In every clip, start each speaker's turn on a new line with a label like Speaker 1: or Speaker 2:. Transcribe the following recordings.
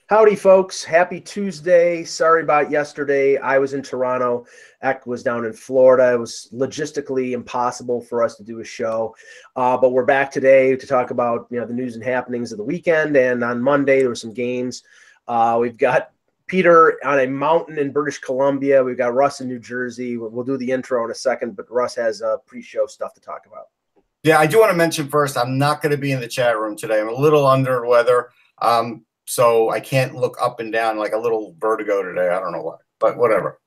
Speaker 1: Howdy, folks. Happy Tuesday. Sorry about yesterday. I was in Toronto. Eck was down in Florida. It was logistically impossible for us to do a show. But we're back today to talk about the news and happenings of the weekend. And on Monday, there were some games. We've got Peter on a mountain in British Columbia. We've got Russ in New Jersey. We'll do the intro in a second, but Russ has pre-show stuff to talk about.
Speaker 2: Yeah, I do want to mention first, I'm not going to be in the chat room today. I'm a little under the weather. So I can't look up and down, like a little vertigo today. I don't know why, but whatever.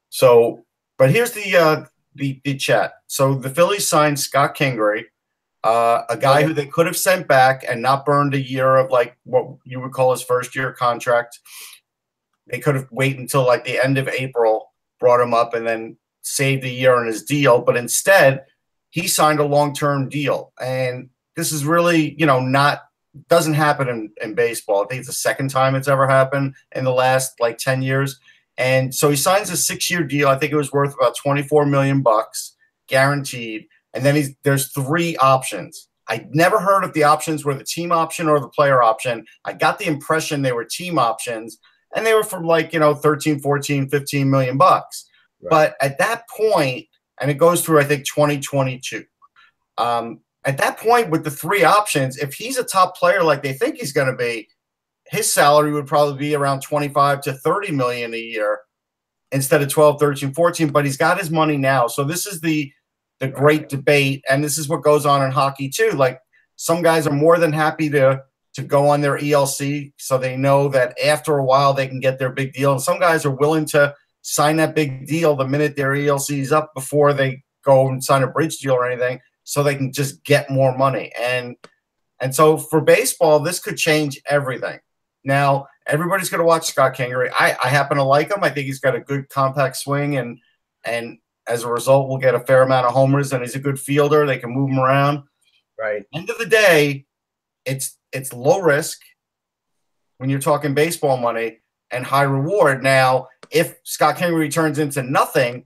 Speaker 2: So, but here's the chat. So the Phillies signed Scott Kingery, a guy who they could have sent back and not burned a year of like what you would call his first year contract. They could have waited until like the end of April, brought him up, and then saved a year on his deal. But instead, he signed a long-term deal. And this is really, doesn't happen in baseball. I think it's the second time it's ever happened in the last like 10 years. And so he signs a 6-year deal. I think it was worth about $24 million guaranteed. And then there's 3 options. I never heard if the options were the team option or the player option. I got the impression they were team options, and they were from like, 13, 14, 15 million bucks. Right. But at that point, and it goes through, I think, 2022. At that point, with the 3 options, if he's a top player like they think he's going to be, his salary would probably be around 25 to 30 million a year instead of 12, 13, 14. But he's got his money now. So this is the great debate, and this is what goes on in hockey too. Like, some guys are more than happy to go on their ELC, so they know that after a while they can get their big deal. And some guys are willing to sign that big deal the minute their ELC is up before they go and sign a bridge deal or anything, so they can just get more money. And so for baseball, this could change everything. Now, everybody's going to watch Scott Kingery. I happen to like him. I think he's got a good compact swing, and as a result, we'll get a fair amount of homers, and he's a good fielder. They can move him around.
Speaker 1: Right.
Speaker 2: End of the day, it's low risk when you're talking baseball money and high reward. Now, if Scott Kingery turns into nothing,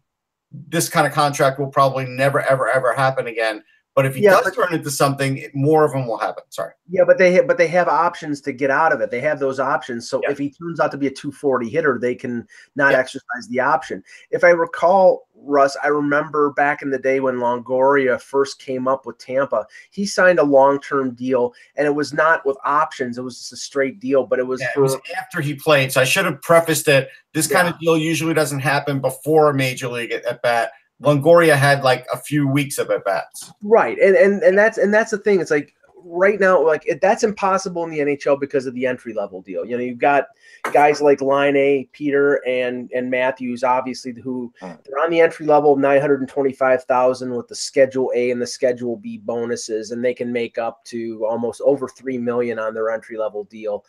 Speaker 2: this kind of contract will probably never, ever, ever happen again. But if he does turn into something, more of them will happen. Sorry.
Speaker 1: Yeah, but they have options to get out of it. They have those options. So if he turns out to be a 240 hitter, they can not exercise the option. If I recall, Russ, I remember back in the day when Longoria first came up with Tampa, he signed a long-term deal, and it was not with options. It was just a straight deal, but it was
Speaker 2: it was after he played. So I should have prefaced it. This kind of deal usually doesn't happen before a major league at bat. Longoria had like a few weeks of at bats.
Speaker 1: Right. And that's the thing. It's like right now, like that's impossible in the NHL because of the entry level deal. You've got guys like Line, Peter, and Matthews, obviously, who they're on the entry level of 925,000 with the Schedule A and the Schedule B bonuses, and they can make up to almost over $3 million on their entry level deal.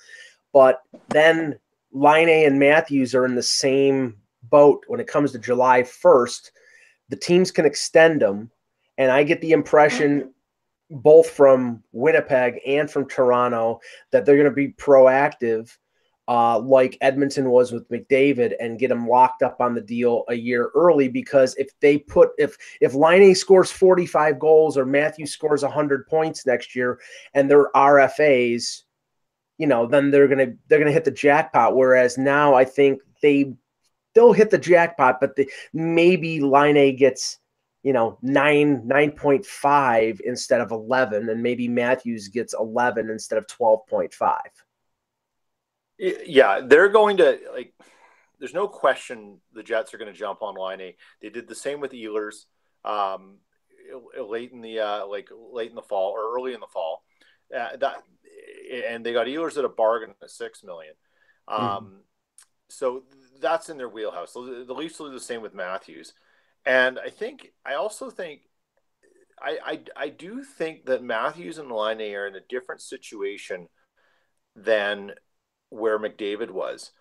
Speaker 1: But then Line and Matthews are in the same boat when it comes to July 1st. The teams can extend them, and I get the impression both from Winnipeg and from Toronto that they're going to be proactive, like Edmonton was with McDavid, and get him locked up on the deal a year early. Because if Line scores 45 goals or Matthews scores 100 points next year, and they're RFAs, then they're gonna hit the jackpot. Whereas now, I think they'll hit the jackpot, but maybe Line gets, 9.5 instead of 11, and maybe Matthews gets 11 instead of 12.5.
Speaker 3: Yeah, they're going to there's no question the Jets are going to jump on Line. They did the same with Ehlers late in the fall or early in the fall. And they got Ehlers at a bargain at $6 million. So that's in their wheelhouse. So the Leafs will do the same with Matthews. And I also think that Matthews and Line are in a different situation than where McDavid was.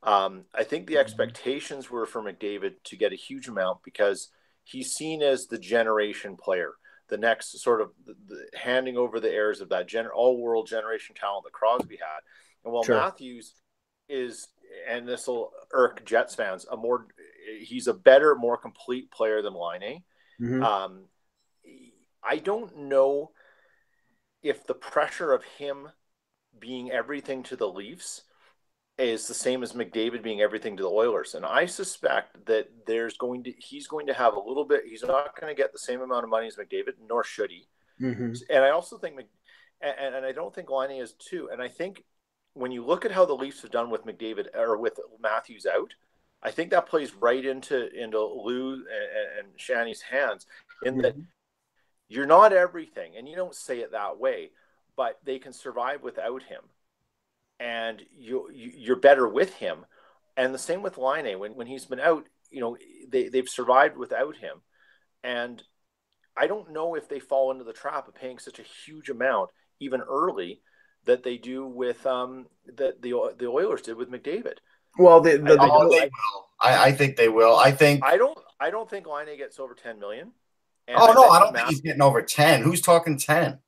Speaker 3: I think the expectations were for McDavid to get a huge amount because he's seen as the generation player, the next sort of the handing over the heirs of that all-world generation talent that Crosby had. And while Matthews is, and this will irk Jets fans, he's a better, more complete player than Line. I don't know if the pressure of him being everything to the Leafs is the same as McDavid being everything to the Oilers. And I suspect that he's going to have a little bit, he's not going to get the same amount of money as McDavid, nor should he.
Speaker 1: Mm-hmm.
Speaker 3: And I also think, and I don't think Laine is too. And I think when you look at how the Leafs have done with McDavid or with Matthews out, I think that plays right into Lou and Shanny's hands in that you're not everything. And you don't say it that way, but they can survive without him. And you're better with him. And the same with Laine. When he's been out, they've survived without him. And I don't know if they fall into the trap of paying such a huge amount even early that they do with that the Oilers did with McDavid.
Speaker 2: Well, they will. I think they will. I
Speaker 3: don't think Laine gets over 10 million.
Speaker 2: And I don't think he's getting over 10. Who's talking 10?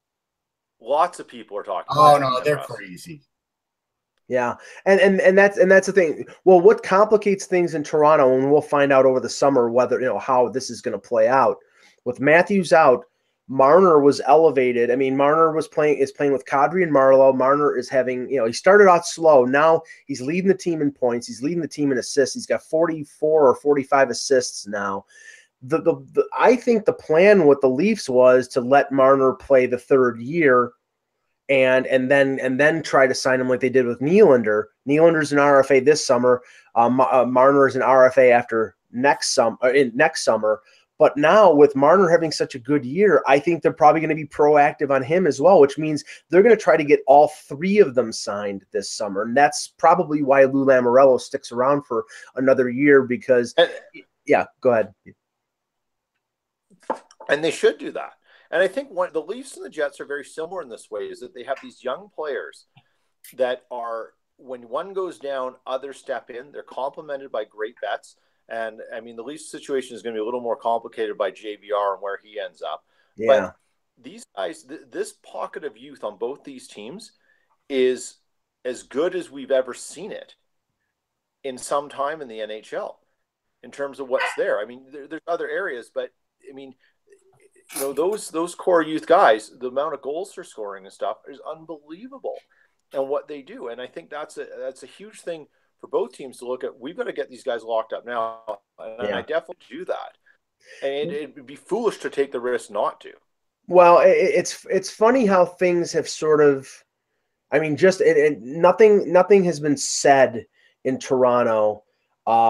Speaker 3: Lots of people are talking.
Speaker 2: Oh no, they're crazy.
Speaker 1: Yeah, and that's the thing. Well, what complicates things in Toronto, and we'll find out over the summer whether how this is going to play out. With Matthews out, Marner was elevated. I mean, Marner is playing with Kadri and Marleau. Marner is having, he started out slow. Now he's leading the team in points. He's leading the team in assists. He's got 44 or 45 assists now. I think the plan with the Leafs was to let Marner play the third year and then try to sign him like they did with Nylander. Nylander's an RFA this summer. Marner is an RFA after next summer. But now with Marner having such a good year, I think they're probably going to be proactive on him as well, which means they're going to try to get all three of them signed this summer. And that's probably why Lou Lamoriello sticks around for another year because, go ahead.
Speaker 3: And they should do that. And I think the Leafs and the Jets are very similar in this way, is that they have these young players that are, when one goes down, others step in. They're complemented by great vets. And, I mean, the Leafs situation is going to be a little more complicated by JVR and where he ends up.
Speaker 1: Yeah.
Speaker 3: But these guys, this pocket of youth on both these teams is as good as we've ever seen it in some time in the NHL in terms of what's there. I mean, there's other areas, but, I mean, those core youth guys, the amount of goals they're scoring and stuff is unbelievable, and what they do. And I think that's a huge thing for both teams to look at. We've got to get these guys locked up now, and I definitely do that. And it would be foolish to take the risk not to.
Speaker 1: Well, it's funny how things have sort of, I mean, just nothing has been said in Toronto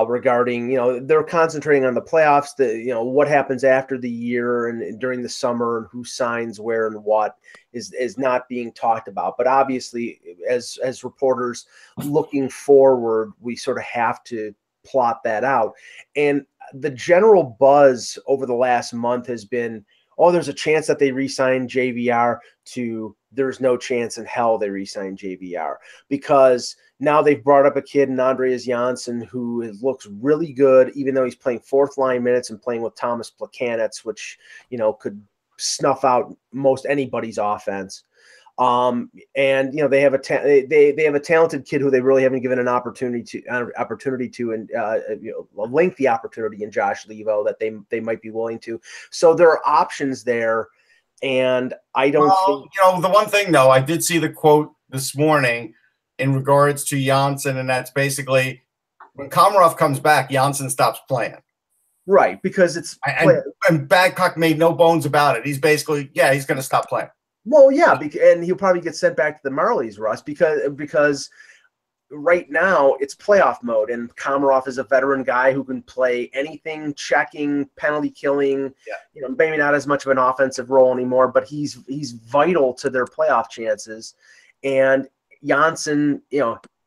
Speaker 1: regarding, they're concentrating on the playoffs, what happens after the year and during the summer and who signs where and what is not being talked about. But obviously, as reporters looking forward, we sort of have to plot that out. And the general buzz over the last month has been, there's a chance that they re-sign JVR, to there's no chance in hell they re-sign JVR, because now they've brought up a kid in Andreas Janssen who looks really good, even though he's playing fourth line minutes and playing with Thomas Plekanec, which, could snuff out most anybody's offense. And they have they have a talented kid who they really haven't given an opportunity to, and a lengthy opportunity in Josh Levo that they might be willing to. So there are options there, and I don't think
Speaker 2: the one thing though, I did see the quote this morning in regards to Janssen, and that's basically when Komarov comes back, Janssen stops playing.
Speaker 1: Right, because it's
Speaker 2: and Babcock made no bones about it. He's basically he's going to stop playing.
Speaker 1: Well, yeah, and he'll probably get sent back to the Marlies, Russ, because right now it's playoff mode, and Komarov is a veteran guy who can play anything, checking, penalty killing. Yeah. Maybe not as much of an offensive role anymore, but he's vital to their playoff chances. And Janssen,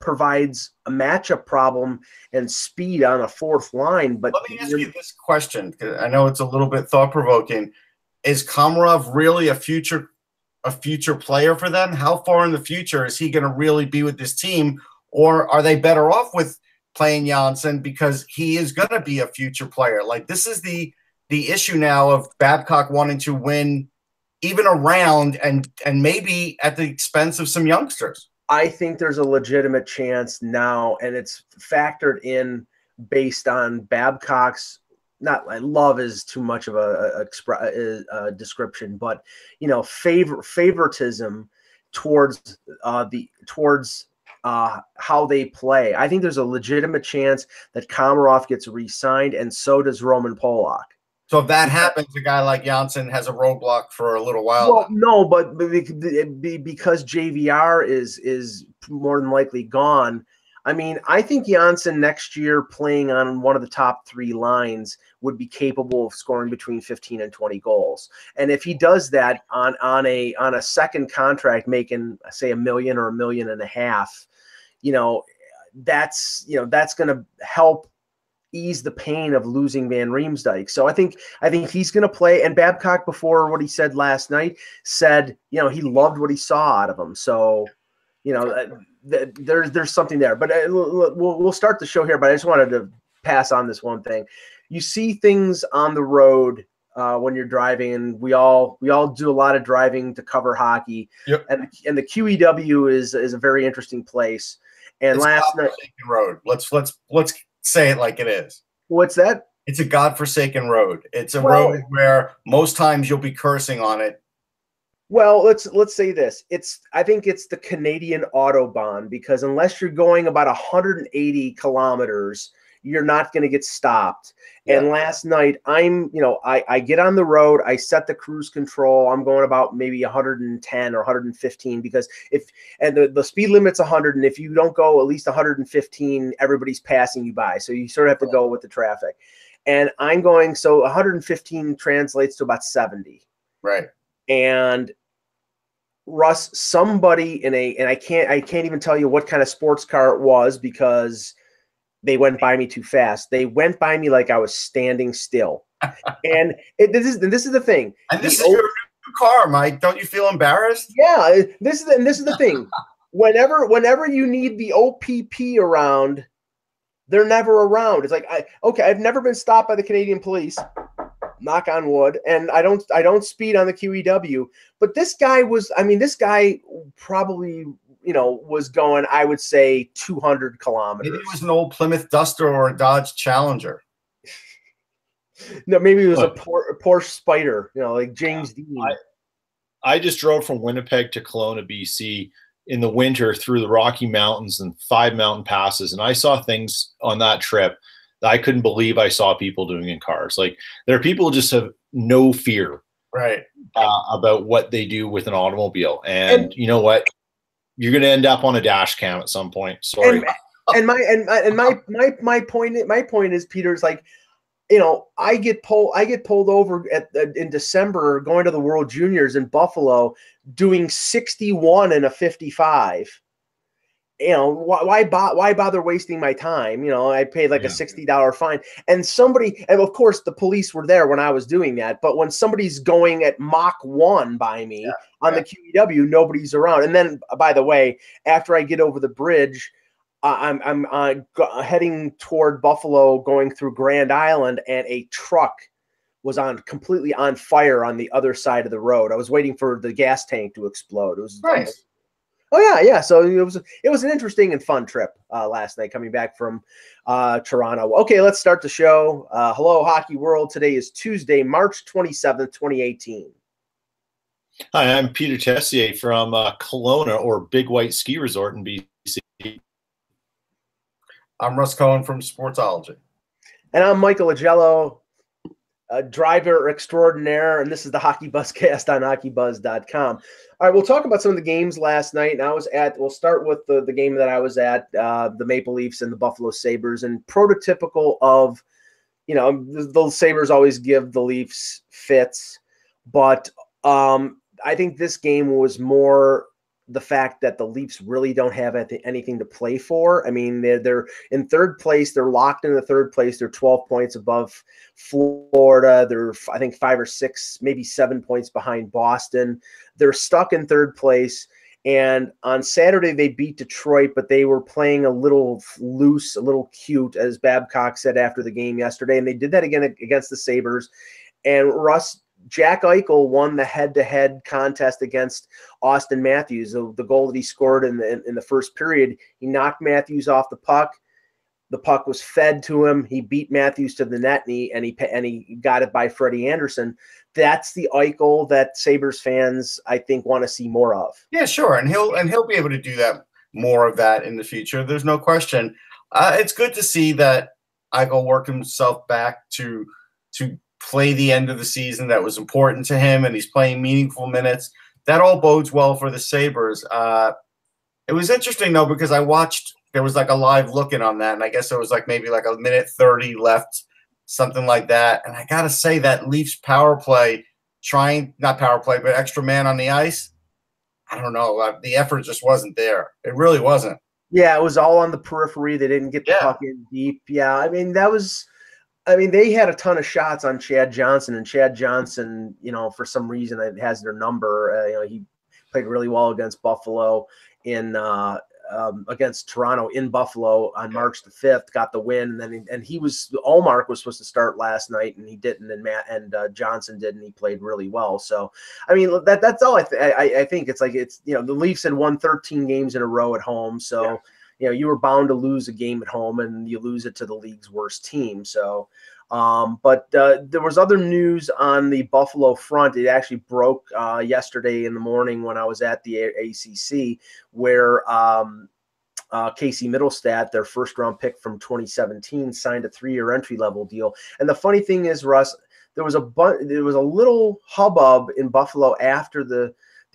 Speaker 1: provides a matchup problem and speed on a fourth line. But
Speaker 2: let me ask you this question, because I know it's a little bit thought-provoking. Is Komarov really a future player for them? How far in the future is he going to really be with this team? Or are they better off with playing Janssen because he is going to be a future player? Like, this is the issue now of Babcock wanting to win even a round and maybe at the expense of some youngsters.
Speaker 1: I think there's a legitimate chance now, and it's factored in based on Babcock's, not love is too much of a description, but favoritism towards how they play. I think there's a legitimate chance that Komarov gets re-signed, and so does Roman Polak.
Speaker 2: So if that happens, a guy like Janssen has a roadblock for a little while.
Speaker 1: Well, no, but because JVR is more than likely gone. I mean, I think Janssen next year playing on one of the top 3 lines would be capable of scoring between 15 and 20 goals. And if he does that on a second contract, making say $1 million or $1.5 million, that's going to help ease the pain of losing Van Riemsdyk. So I think he's going to play. And Babcock, before what he said last night, said, he loved what he saw out of him. So, there's something there. But we'll start the show here. But I just wanted to pass on this one thing. You see things on the road when you're driving, and we all do a lot of driving to cover hockey.
Speaker 2: Yep.
Speaker 1: And the QEW is a very interesting place. And
Speaker 2: it's
Speaker 1: last night,
Speaker 2: road. Let's say it like it is.
Speaker 1: What's that?
Speaker 2: It's a godforsaken road. It's a road where most times you'll be cursing on it.
Speaker 1: Well, let's say this. I think it's the Canadian Autobahn, because unless you're going about 180 kilometers, you're not going to get stopped. Yeah. And last night, I get on the road, I set the cruise control. I'm going about maybe 110 or 115, because the speed limit's 100, and if you don't go at least 115, everybody's passing you by. So you sort of have to go with the traffic. And I'm going, so 115 translates to about 70.
Speaker 2: Right.
Speaker 1: And Russ, somebody and I can't even tell you what kind of sports car it was, because they went by me too fast. They went by me like I was standing still. And this is the thing.
Speaker 2: And this is your new car, Mike. Don't you feel embarrassed?
Speaker 1: Yeah, this is the thing. Whenever you need the OPP around, they're never around. It's like, I've never been stopped by the Canadian police, knock on wood, and I don't speed on the QEW. But this guy probably, was going, I would say 200 kilometers.
Speaker 2: Maybe it was an old Plymouth Duster or a Dodge Challenger.
Speaker 1: No, maybe it was a Porsche Spider, like James Dean.
Speaker 4: I just drove from Winnipeg to Kelowna, BC in the winter through the Rocky Mountains and 5 mountain passes. And I saw things on that trip that I couldn't believe I saw people doing in cars. Like, there are people who just have no fear
Speaker 2: right
Speaker 4: about what they do with an automobile. And you know what? You're going to end up on a dash cam at some point. Sorry.
Speaker 1: And my point is, Peter's like, I get pulled over in December going to the World Juniors in Buffalo, doing 61 and a 55. Why bother wasting my time? I paid like a $60 fine, and of course the police were there when I was doing that. But when somebody's going at Mach 1 by me on the QEW, nobody's around. And then, by the way, after I get over the bridge, I'm heading toward Buffalo, going through Grand Island, and a truck was completely on fire on the other side of the road. I was waiting for the gas tank to explode. It was
Speaker 2: nice.
Speaker 1: Oh yeah. So it was an interesting and fun trip last night coming back from Toronto. Okay, let's start the show. Hello, Hockey World. Today is Tuesday, March 27th, 2018.
Speaker 4: Hi, I'm Peter Tessier from Kelowna, or Big White Ski Resort in BC.
Speaker 2: I'm Russ Cohen from Sportsology.
Speaker 1: And I'm Michael Agello, driver extraordinaire, and this is the HockeyBuzzcast on HockeyBuzz.com. All right, we'll talk about some of the games last night. And we'll start with the game that I was at, the Maple Leafs and the Buffalo Sabres, and prototypical of, the Sabres always give the Leafs fits, but I think this game was more the fact that the Leafs really don't have anything to play for. I mean, they're in third place. They're locked in the third place. They're 12 points above Florida. They're, I think, 5 or 6, maybe 7 points behind Boston. They're stuck in third place. And on Saturday, they beat Detroit, but they were playing a little loose, a little cute, as Babcock said after the game yesterday. And they did that again against the Sabres. And Jack Eichel won the head-to-head contest against Austin Matthews. The goal that he scored in the first period, he knocked Matthews off the puck. The puck was fed to him. He beat Matthews to the net, and he got it by Freddie Anderson. That's the Eichel that Sabres fans, I think, want to see more of.
Speaker 2: Yeah, sure, and he'll be able to do that more of that in the future. There's no question. It's good to see that Eichel worked himself back to play the end of the season that was important to him, and he's playing meaningful minutes. That all bodes well for the Sabres. It was interesting, though, because I watched – there was like a live look-in on that, and I guess it was like maybe like a minute 30 left, something like that. And I got to say that Leafs power play, not power play, but extra man on the ice, I don't know. The effort just wasn't there. It really wasn't.
Speaker 1: Yeah, it was all on the periphery. They didn't get the puck in deep. Yeah, I mean, they had a ton of shots on Chad Johnson, and Chad Johnson, for some reason, it has their number. He played really well against Buffalo against Toronto in Buffalo on March the 5th, got the win. And then Allmark was supposed to start last night, and he didn't, and Johnson did, and he played really well. So, I mean, that's all I think. It's like, the Leafs had won 13 games in a row at home. So, you were bound to lose a game at home, and you lose it to the league's worst team. So, but there was other news on the Buffalo front. It actually broke yesterday in the morning when I was at the ACC, where Casey Middlestat, their first-round pick from 2017, signed a 3-year entry-level deal. And the funny thing is, Russ, there was a little hubbub in Buffalo after the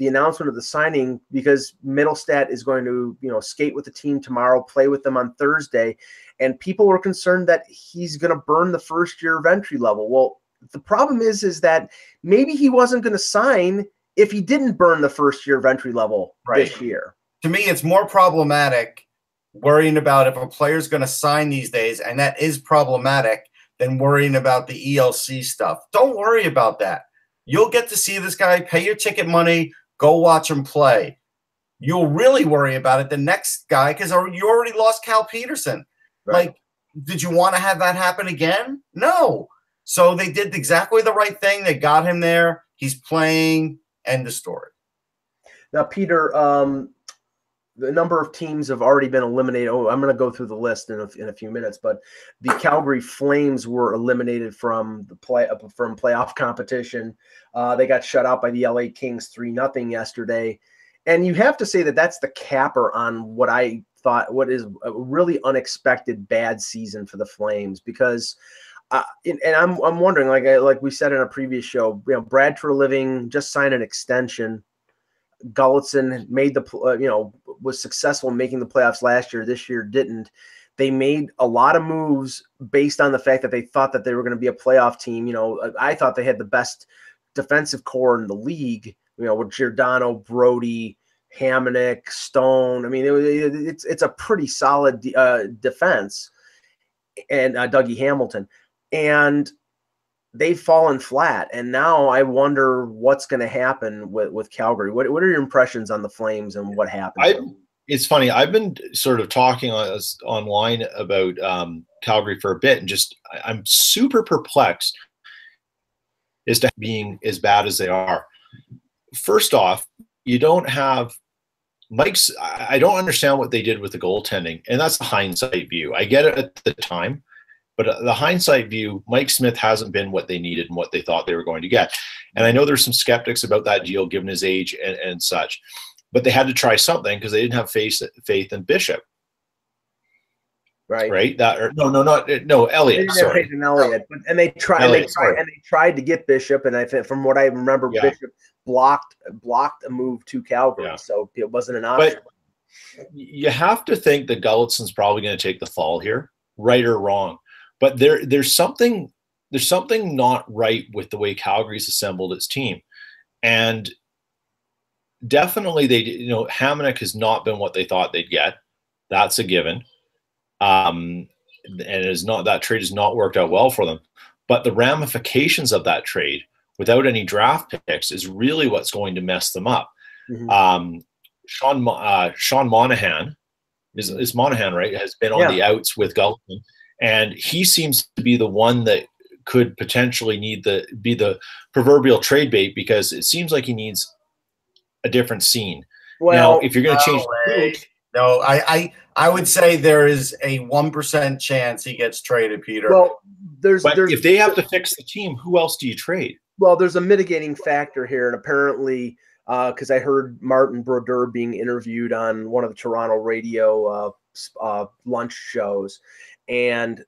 Speaker 1: announcement of the signing, because Middlestat is going to skate with the team tomorrow, play with them on Thursday, and people were concerned that he's going to burn the first year of entry level. Well, the problem is that maybe he wasn't going to sign if he didn't burn the first year of entry level this year.
Speaker 2: To me, it's more problematic worrying about if a player's going to sign these days, and that is problematic, than worrying about the ELC stuff. Don't worry about that. You'll get to see this guy, pay your ticket money, go watch him play. You'll really worry about it the next guy, because you already lost Cal Peterson. Right. Like, did you want to have that happen again? No. So they did exactly the right thing. They got him there. He's playing. End of story.
Speaker 1: Now, Peter, the number of teams have already been eliminated. Oh, I'm going to go through the list in a few minutes, but the Calgary Flames were eliminated from playoff competition. They got shut out by the LA Kings 3-0 yesterday. And you have to say that that's the capper on what is a really unexpected bad season for the Flames, because and I'm wondering, like we said in a previous show, Brad Treliving just signed an extension. Gulletson made was successful in making the playoffs last year. This year didn't. They made a lot of moves based on the fact that they thought that they were going to be a playoff team. I thought they had the best defensive core in the league, with Giordano, Brody, Hamonic, Stone. I mean, it's a pretty solid defense, and Dougie Hamilton. And they've fallen flat, and now I wonder what's going to happen with Calgary. What are your impressions on the Flames and what happened?
Speaker 4: It's funny. I've been sort of talking online about Calgary for a bit, and I'm super perplexed as to being as bad as they are. First off, you don't have Mike's. I don't understand what they did with the goaltending, and that's the hindsight view. I get it at the time. But the hindsight view, Mike Smith hasn't been what they needed and what they thought they were going to get. And I know there's some skeptics about that deal given his age and such. But they had to try something because they didn't have faith in Bishop.
Speaker 1: Right.
Speaker 4: Right? No, Elliott. Sorry.
Speaker 1: Elliott. And they tried to get Bishop, and I think from what I remember, Bishop blocked a move to Calgary. Yeah. So it wasn't an option.
Speaker 4: But you have to think that Gullitson's probably going to take the fall here, right or wrong. But there's something not right with the way Calgary's assembled its team, and definitely Hamonic has not been what they thought they'd get. That's a given, and that trade has not worked out well for them. But the ramifications of that trade, without any draft picks, is really what's going to mess them up. Mm-hmm. Sean Monahan is Monahan, right? Has been on the outs with Gulletson. And he seems to be the one that could potentially be the proverbial trade bait, because it seems like he needs a different scene. Well, now, if you're going to change,
Speaker 2: I would say there is a 1% chance he gets traded, Peter.
Speaker 1: Well,
Speaker 4: if they have to fix the team, who else do you trade?
Speaker 1: Well, there's a mitigating factor here, and apparently because I heard Martin Brodeur being interviewed on one of the Toronto radio lunch shows, and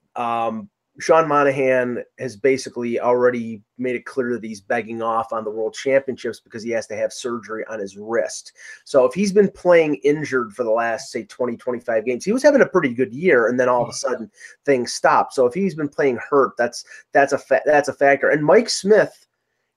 Speaker 1: Sean Monahan has basically already made it clear that he's begging off on the World Championships because he has to have surgery on his wrist. So if he's been playing injured for the last, say, 20, 25 games, he was having a pretty good year, and then all of a sudden things stopped. So if he's been playing hurt, that's a factor. And Mike Smith,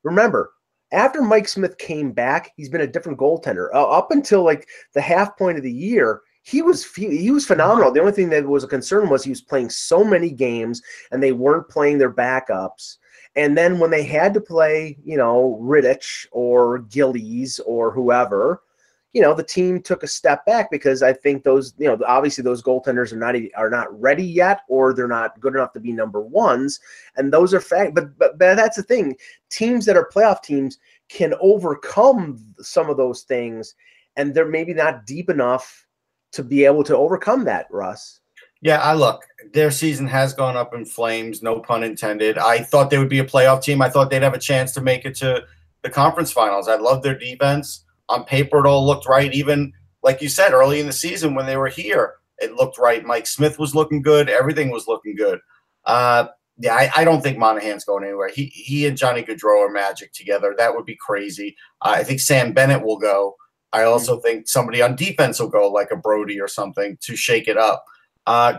Speaker 1: remember, after Mike Smith came back, he's been a different goaltender. Up until like the half point of the year, he was phenomenal. The only thing that was a concern was he was playing so many games and they weren't playing their backups. And then when they had to play, Rittich or Gillies or whoever, the team took a step back because I think those, obviously those goaltenders are not ready yet, or they're not good enough to be number ones. And those are fact. But that's the thing. Teams that are playoff teams can overcome some of those things, and they're maybe not deep enough to be able to overcome that, Russ.
Speaker 2: Yeah, look, their season has gone up in flames, no pun intended. I thought they would be a playoff team. I thought they'd have a chance to make it to the conference finals. I love their defense. On paper, it all looked right. Even, like you said, early in the season when they were here, it looked right. Mike Smith was looking good. Everything was looking good. I don't think Monahan's going anywhere. He and Johnny Gaudreau are magic together. That would be crazy. I think Sam Bennett will go. I also think somebody on defense will go, like a Brody or something, to shake it up.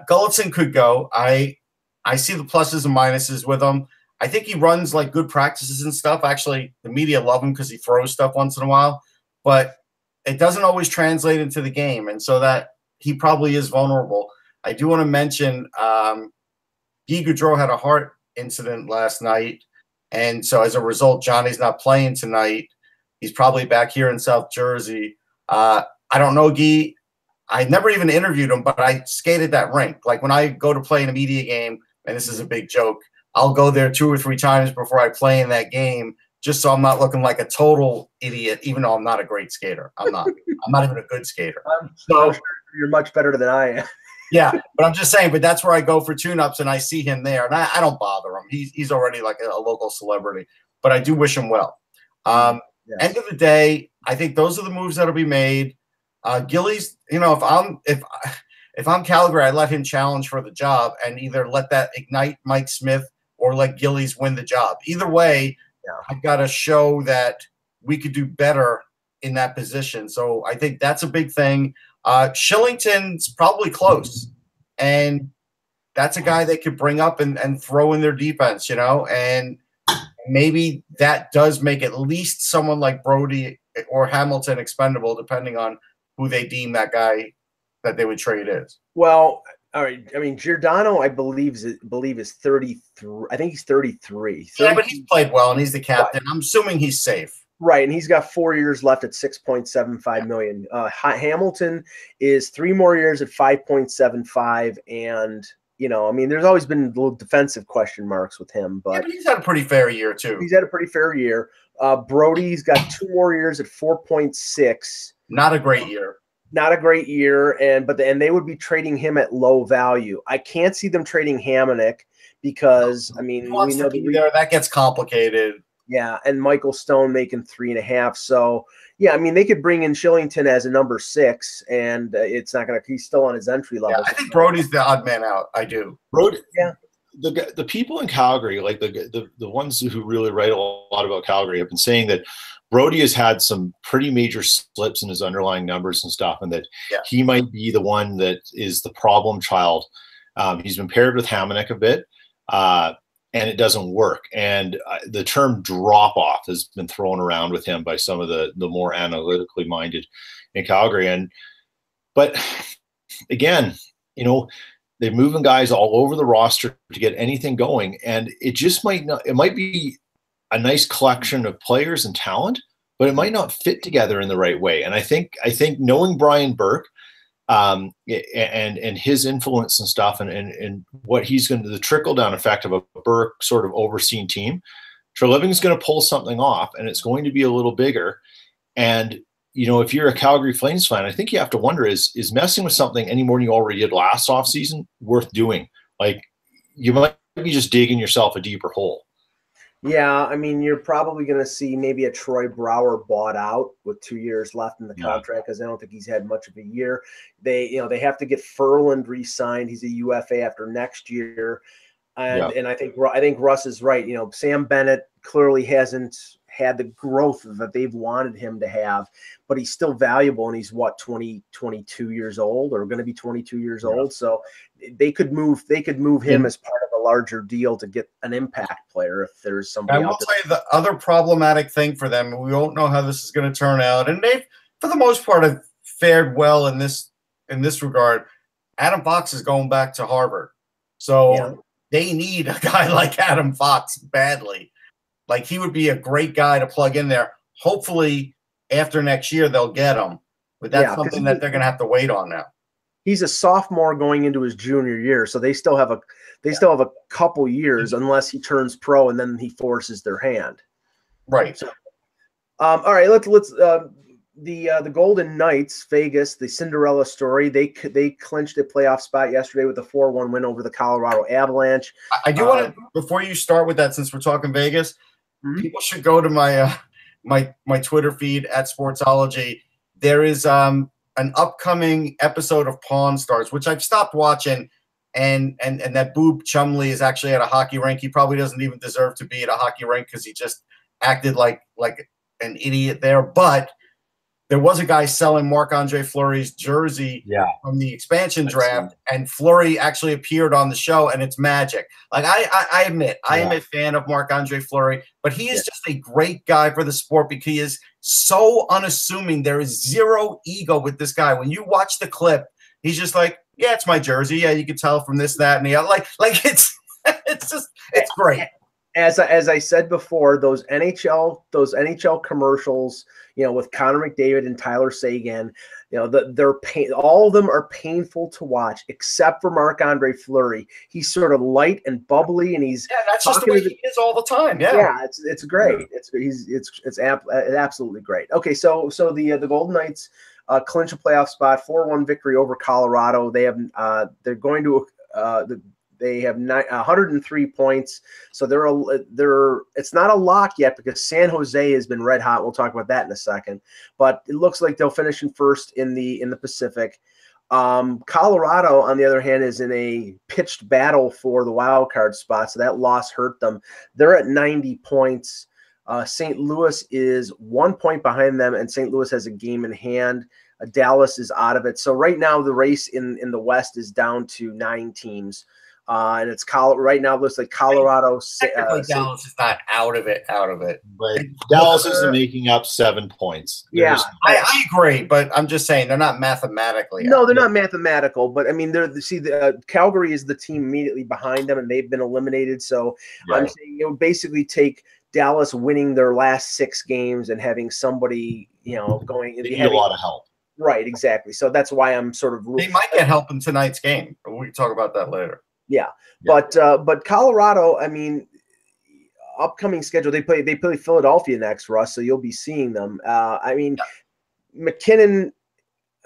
Speaker 2: Gulletson could go. I see the pluses and minuses with him. I think he runs like good practices and stuff. Actually, the media love him because he throws stuff once in a while, but it doesn't always translate into the game, and so that he probably is vulnerable. I do want to mention Guy Gaudreau had a heart incident last night, and so as a result, Johnny's not playing tonight. He's probably back here in South Jersey. I don't know, Guy. I never even interviewed him, but I skated that rink. Like when I go to play in a media game, and this is a big joke, I'll go there 2 or 3 times before I play in that game, just so I'm not looking like a total idiot, even though I'm not a great skater. I'm not. I'm not even a good skater.
Speaker 1: So you're much better than I am.
Speaker 2: Yeah, but I'm just saying, but that's where I go for tune-ups, and I see him there, and I don't bother him. He's already like a local celebrity, but I do wish him well. Yes. End of the day, I think those are the moves that'll be made. Gillies, if I'm Calgary, I let him challenge for the job and either let that ignite Mike Smith or let Gillies win the job. Either way, I've got to show that we could do better in that position. So I think that's a big thing. Shillington's probably close, and that's a guy they could bring up and throw in their defense, and maybe that does make at least someone like Brody or Hamilton expendable, depending on who they deem that guy that they would trade is.
Speaker 1: Well, all right. I mean, Giordano, I believe is 33. I think he's 33.
Speaker 2: Yeah, but he's played well, and he's the captain. I'm assuming he's safe.
Speaker 1: Right, and he's got 4 years left at $6.75 million. Hamilton is 3 more years at $5.75, and there's always been little defensive question marks with him, but
Speaker 2: he's had a pretty fair year too.
Speaker 1: He's had a pretty fair year. Brody's got 2 more years at 4.6.
Speaker 2: Not a great year.
Speaker 1: Not a great year, and they would be trading him at low value. I can't see them trading Hamonic because we know
Speaker 2: that gets complicated.
Speaker 1: Yeah, and Michael Stone making 3.5. So yeah, they could bring in Shillington as a number 6, and it's not gonna. He's still on his entry level.
Speaker 2: Yeah, I think Brody's the odd man out. I do.
Speaker 4: Brody. Yeah. The people in Calgary, like the ones who really write a lot about Calgary, have been saying that Brody has had some pretty major slips in his underlying numbers and stuff, and that he might be the one that is the problem child. He's been paired with Hamonic a bit, and it doesn't work. And the term drop off has been thrown around with him by some of the more analytically minded in Calgary. But again, they're moving guys all over the roster to get anything going, and it just might not. It might be a nice collection of players and talent, but it might not fit together in the right way. And I think knowing Brian Burke and his influence and stuff, and what he's going to, the trickle down effect of a Burke sort of overseen team, Treliving's going to pull something off, and it's going to be a little bigger. And if you're a Calgary Flames fan, I think you have to wonder, is messing with something any more than you already did last offseason worth doing? Like, you might be just digging yourself a deeper hole.
Speaker 1: Yeah, I mean, you're probably going to see maybe a Troy Brower bought out with 2 years left in the contract because I don't think he's had much of a year. They have to get Furland re-signed. He's a UFA after next year, and I think Russ is right. Sam Bennett clearly hasn't had the growth that they've wanted him to have, but he's still valuable, and he's 22 years old, or going to be 22 years old. So they could move him as part of a larger deal to get an impact player if there's somebody.
Speaker 2: I will tell you the other problematic thing for them, we don't know how this is going to turn out, and they've, for the most part, have fared well in this regard. Adam Fox is going back to Harvard, so they need a guy like Adam Fox badly. Like, he would be a great guy to plug in there. Hopefully, after next year, they'll get him. But that's something that they're going to have to wait on now.
Speaker 1: He's a sophomore going into his junior year, so they still have a couple years unless he turns pro and then he forces their hand.
Speaker 2: Right.
Speaker 1: So, all right. Let's the Golden Knights, Vegas, the Cinderella story. They clinched a playoff spot yesterday with a 4-1 win over the Colorado Avalanche.
Speaker 2: I do want to, before you start with that, since we're talking Vegas, people should go to my my Twitter feed at Sportsology. There is an upcoming episode of Pawn Stars, which I've stopped watching, and that Boob Chumley is actually at a hockey rink. He probably doesn't even deserve to be at a hockey rink because he just acted like an idiot there. But there was a guy selling Marc-Andre Fleury's jersey from the expansion draft, and Fleury actually appeared on the show, and it's magic. Like, I admit, I am a fan of Marc-Andre Fleury, but he is just a great guy for the sport because he is so unassuming. There is zero ego with this guy. When you watch the clip, he's just like, yeah, it's my jersey. Yeah, you can tell from this, that, and the other. Like it's it's great.
Speaker 1: As I said before, those NHL commercials, with Connor McDavid and Tyler Seguin, all of them are painful to watch, except for Marc-Andre Fleury. He's sort of light and bubbly, and
Speaker 2: that's just the way he is all the time.
Speaker 1: It's great. It's absolutely great. Okay, so the Golden Knights clinch a playoff spot, 4-1 victory over Colorado. They have They have 103 points, so they're. It's not a lock yet because San Jose has been red hot. We'll talk about that in a second, but it looks like they'll finish in first in the Pacific. Colorado, on the other hand, is in a pitched battle for the wild card spot, so that loss hurt them. They're at 90 points. St. Louis is 1 point behind them, and St. Louis has a game in hand. Dallas is out of it. So right now the race in the West is down to 9 teams. And it's right now. It looks like Colorado.
Speaker 2: Technically, Dallas is not out of it.
Speaker 4: But Dallas isn't making up 7 points.
Speaker 2: I agree, but I'm just saying they're not mathematically.
Speaker 1: No, they're not mathematical. But I mean, Calgary is the team immediately behind them, and they've been eliminated. So I'm saying it would basically take Dallas winning their last 6 games and having somebody, going.
Speaker 4: They need a lot of help.
Speaker 1: Right, exactly. So that's why I'm sort of.
Speaker 2: They might get help in tonight's game, but we can talk about that later.
Speaker 1: Yeah. But Colorado, I mean, upcoming schedule, they play Philadelphia next, Russ, so you'll be seeing them. I mean, McKinnon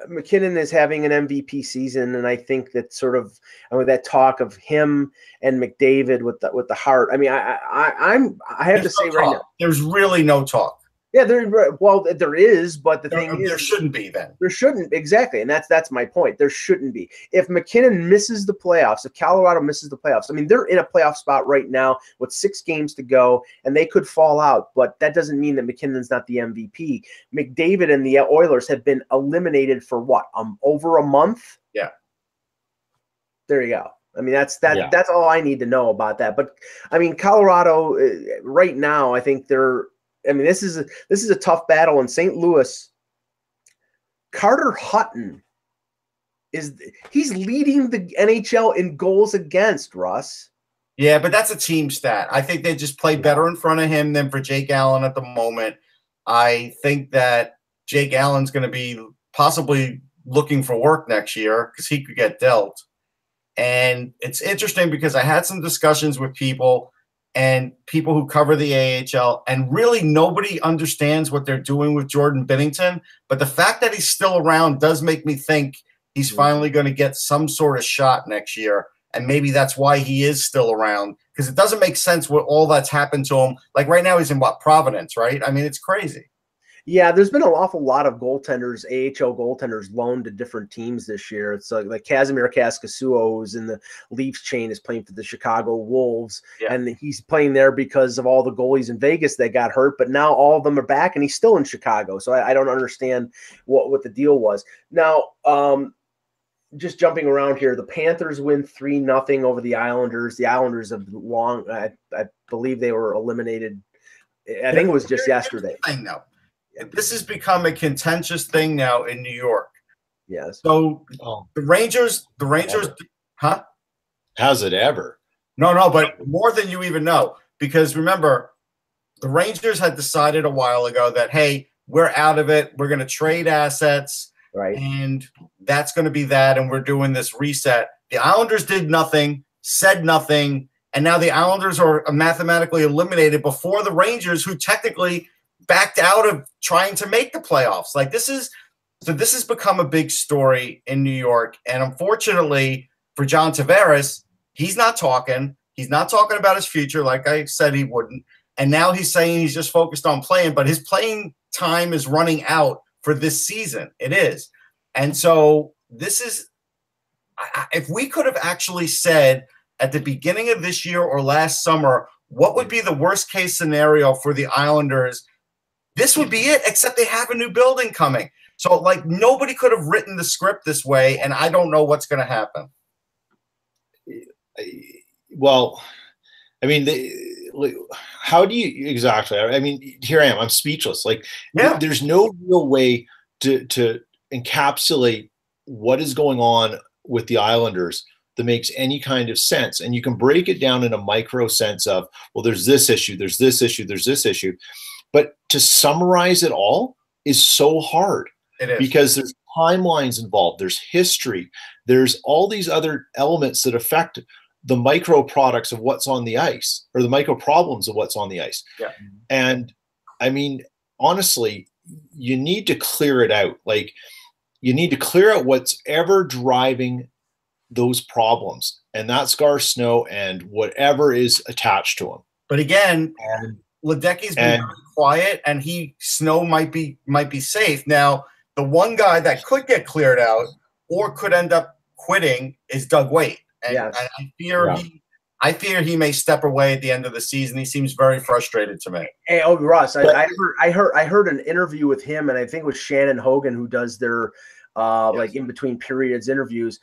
Speaker 1: is having an MVP season, and I think that sort of that talk of him and McDavid with the heart. I mean, I have to say right now,
Speaker 2: there's really no talk.
Speaker 1: Yeah, there is, but the thing is,
Speaker 2: there shouldn't be then.
Speaker 1: There shouldn't, exactly, and that's my point. There shouldn't be. If McKinnon misses the playoffs, if Colorado misses the playoffs, I mean, they're in a playoff spot right now with 6 games to go, and they could fall out, but that doesn't mean that McKinnon's not the MVP. McDavid and the Oilers have been eliminated for what, over a month?
Speaker 2: Yeah.
Speaker 1: There you go. I mean, that's all I need to know about that. But I mean, Colorado right now, I think this is a tough battle in St. Louis. Carter Hutton he's leading the NHL in goals against, Russ.
Speaker 2: Yeah, but that's a team stat. I think they just play better in front of him than for Jake Allen at the moment. I think that Jake Allen's going to be possibly looking for work next year because he could get dealt. And it's interesting because I had some discussions with people and people who cover the AHL, and really nobody understands what they're doing with Jordan Binnington. But the fact that he's still around does make me think he's finally going to get some sort of shot next year. and maybe that's why he is still around, because it doesn't make sense what all that's happened to him. Like right now he's in Providence, right? I mean, it's crazy.
Speaker 1: Yeah, there's been an awful lot of goaltenders, AHL goaltenders, loaned to different teams this year. It's like Kazimir Kaskasuo, who's in the Leafs chain, is playing for the Chicago Wolves, and he's playing there because of all the goalies in Vegas that got hurt. But now all of them are back, and he's still in Chicago. So I don't understand what the deal was. Now, just jumping around here, the Panthers win 3-0 over the Islanders. The Islanders have long, I believe they were eliminated. I think it was just yesterday.
Speaker 2: I know. This has become a contentious thing now in New York.
Speaker 1: Yes.
Speaker 2: So the Rangers, huh?
Speaker 4: Has it ever?
Speaker 2: No, but more than you even know. Because remember, the Rangers had decided a while ago that, hey, we're out of it. We're going to trade assets.
Speaker 1: Right.
Speaker 2: And that's going to be that. And we're doing this reset. The Islanders did nothing, said nothing. And now the Islanders are mathematically eliminated before the Rangers, who technically backed out of trying to make the playoffs. Like this has become a big story in New York. And unfortunately for John Tavares, he's not talking. He's not talking about his future like I said he wouldn't. And now he's saying he's just focused on playing, but his playing time is running out for this season. It is. And so this is, if we could have actually said at the beginning of this year or last summer, what would be the worst case scenario for the Islanders, this would be it, except they have a new building coming. So, like, nobody could have written the script this way, and I don't know what's going to happen.
Speaker 4: Well, I mean, how do you exactly? I mean, here I am. I'm speechless. Like, there's no real way to encapsulate what is going on with the Islanders that makes any kind of sense. And you can break it down in a micro sense of, well, there's this issue, there's this issue, there's this issue. But to summarize it all is so hard.
Speaker 2: It is.
Speaker 4: Because there's timelines involved, there's history, there's all these other elements that affect the micro products of what's on the ice, or the micro problems of what's on the ice.
Speaker 2: Yeah.
Speaker 4: And I mean, honestly, you need to clear it out. Like, you need to clear out what's ever driving those problems, and that's Gar Snow and whatever is attached to him.
Speaker 2: But again, Ledecky's been very quiet, and Snow might be safe. Now, the one guy that could get cleared out or could end up quitting is Doug Weight. And I fear he may step away at the end of the season. He seems very frustrated to me.
Speaker 1: Hey, Russ, I heard an interview with him, and I think it was Shannon Hogan who does their like in between periods interviews.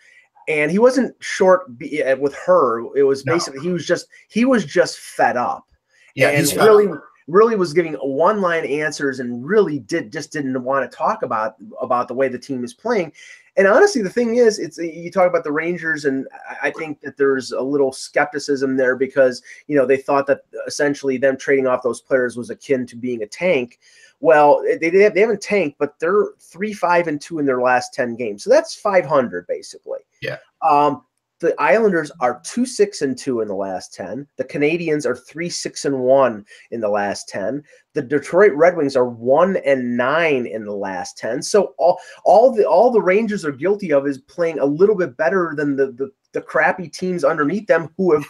Speaker 1: And he wasn't short with her. It was basically he was just fed up.
Speaker 2: Yeah,
Speaker 1: and really was giving one-line answers, and really didn't want to talk about the way the team is playing. And honestly, the thing is, you talk about the Rangers, and I think that there's a little skepticism there because, you know, they thought that essentially them trading off those players was akin to being a tank. Well, they haven't tanked, but they're 3-5-2 in their last 10 games. So that's 500 basically.
Speaker 2: Yeah.
Speaker 1: The Islanders are 2-6-2 in the last 10. The Canadians are 3-6-1 in the last 10. The Detroit Red Wings are 1-9 in the last 10. So all the Rangers are guilty of is playing a little bit better than the crappy teams underneath them who have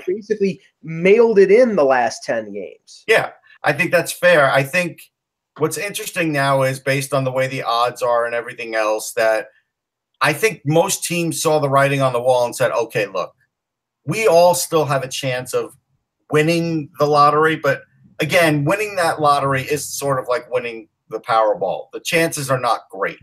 Speaker 1: basically mailed it in the last 10 games.
Speaker 2: Yeah, I think that's fair. I think what's interesting now is, based on the way the odds are and everything else, that I think most teams saw the writing on the wall and said, okay, look, we all still have a chance of winning the lottery. But again, winning that lottery is sort of like winning the Powerball. The chances are not great.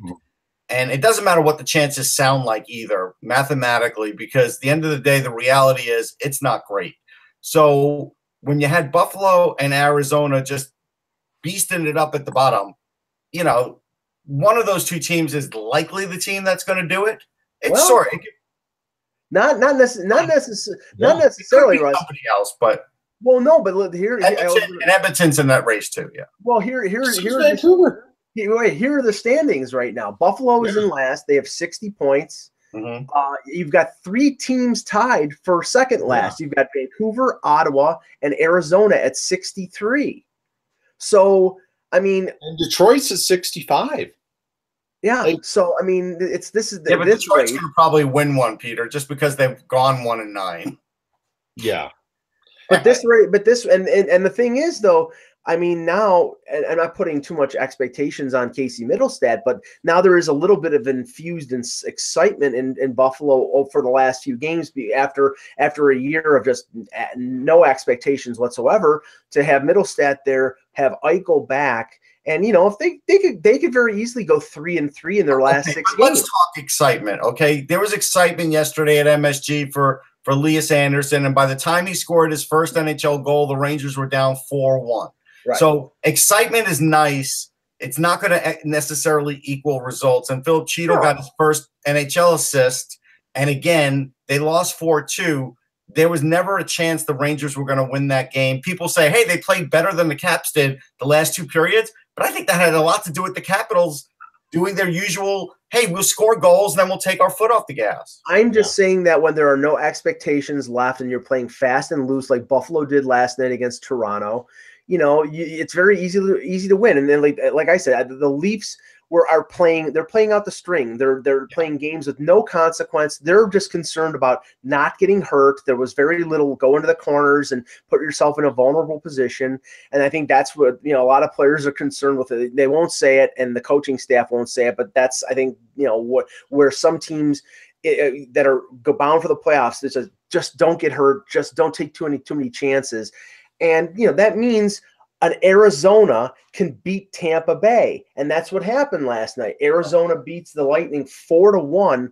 Speaker 2: And it doesn't matter what the chances sound like either, mathematically, because at the end of the day, the reality is it's not great. So when you had Buffalo and Arizona just beasting it up at the bottom, you know, one of those two teams is likely the team that's going to do it. It's
Speaker 1: not necessarily, Russ.
Speaker 2: Somebody else, but
Speaker 1: but here
Speaker 2: Edmonton's in that race too. Yeah.
Speaker 1: Well, here are the standings right now. Buffalo is in last. They have 60 points.
Speaker 2: Mm-hmm.
Speaker 1: You've got three teams tied for second last. You've got Vancouver, Ottawa, and Arizona at 63. So, I mean,
Speaker 4: and Detroit's at 65.
Speaker 1: Yeah.
Speaker 4: Like,
Speaker 1: So I mean, this is
Speaker 2: Yeah, but
Speaker 1: this
Speaker 2: Detroit's
Speaker 1: rate.
Speaker 2: going to probably win one, Peter, just because they've gone 1-9.
Speaker 4: yeah.
Speaker 1: But this rate, but this, and the thing is, though, I mean, now, and I'm not putting too much expectations on Casey Middlestat, but now there is a little bit of infused excitement in Buffalo for the last few games after a year of just no expectations whatsoever. To have Middlestat there, have Eichel back, and if they could very easily go 3-3 in their last 6 games.
Speaker 2: Let's talk excitement, okay? There was excitement yesterday at MSG for Elias Anderson, and by the time he scored his first NHL goal, the Rangers were down 4-1.
Speaker 1: Right.
Speaker 2: So excitement is nice. It's not going to necessarily equal results. And Philip Cheeto got his first NHL assist, and again, they lost 4-2. There was never a chance the Rangers were going to win that game. People say, hey, they played better than the Caps did the last 2 periods, but I think that had a lot to do with the Capitals doing their usual, hey, we'll score goals, and then we'll take our foot off the gas.
Speaker 1: I'm just saying that when there are no expectations left and you're playing fast and loose like Buffalo did last night against Toronto, it's very easy to win. And then, like I said, the Leafs they're playing out the string. They're playing games with no consequence. They're just concerned about not getting hurt. There was very little go into the corners and put yourself in a vulnerable position. And I think that's what a lot of players are concerned with. It. They won't say it, and the coaching staff won't say it. But that's, I think, where some teams that are bound for the playoffs, it's just don't get hurt, just don't take too many chances. And, that means an Arizona can beat Tampa Bay. And that's what happened last night. Arizona beats the Lightning 4-1.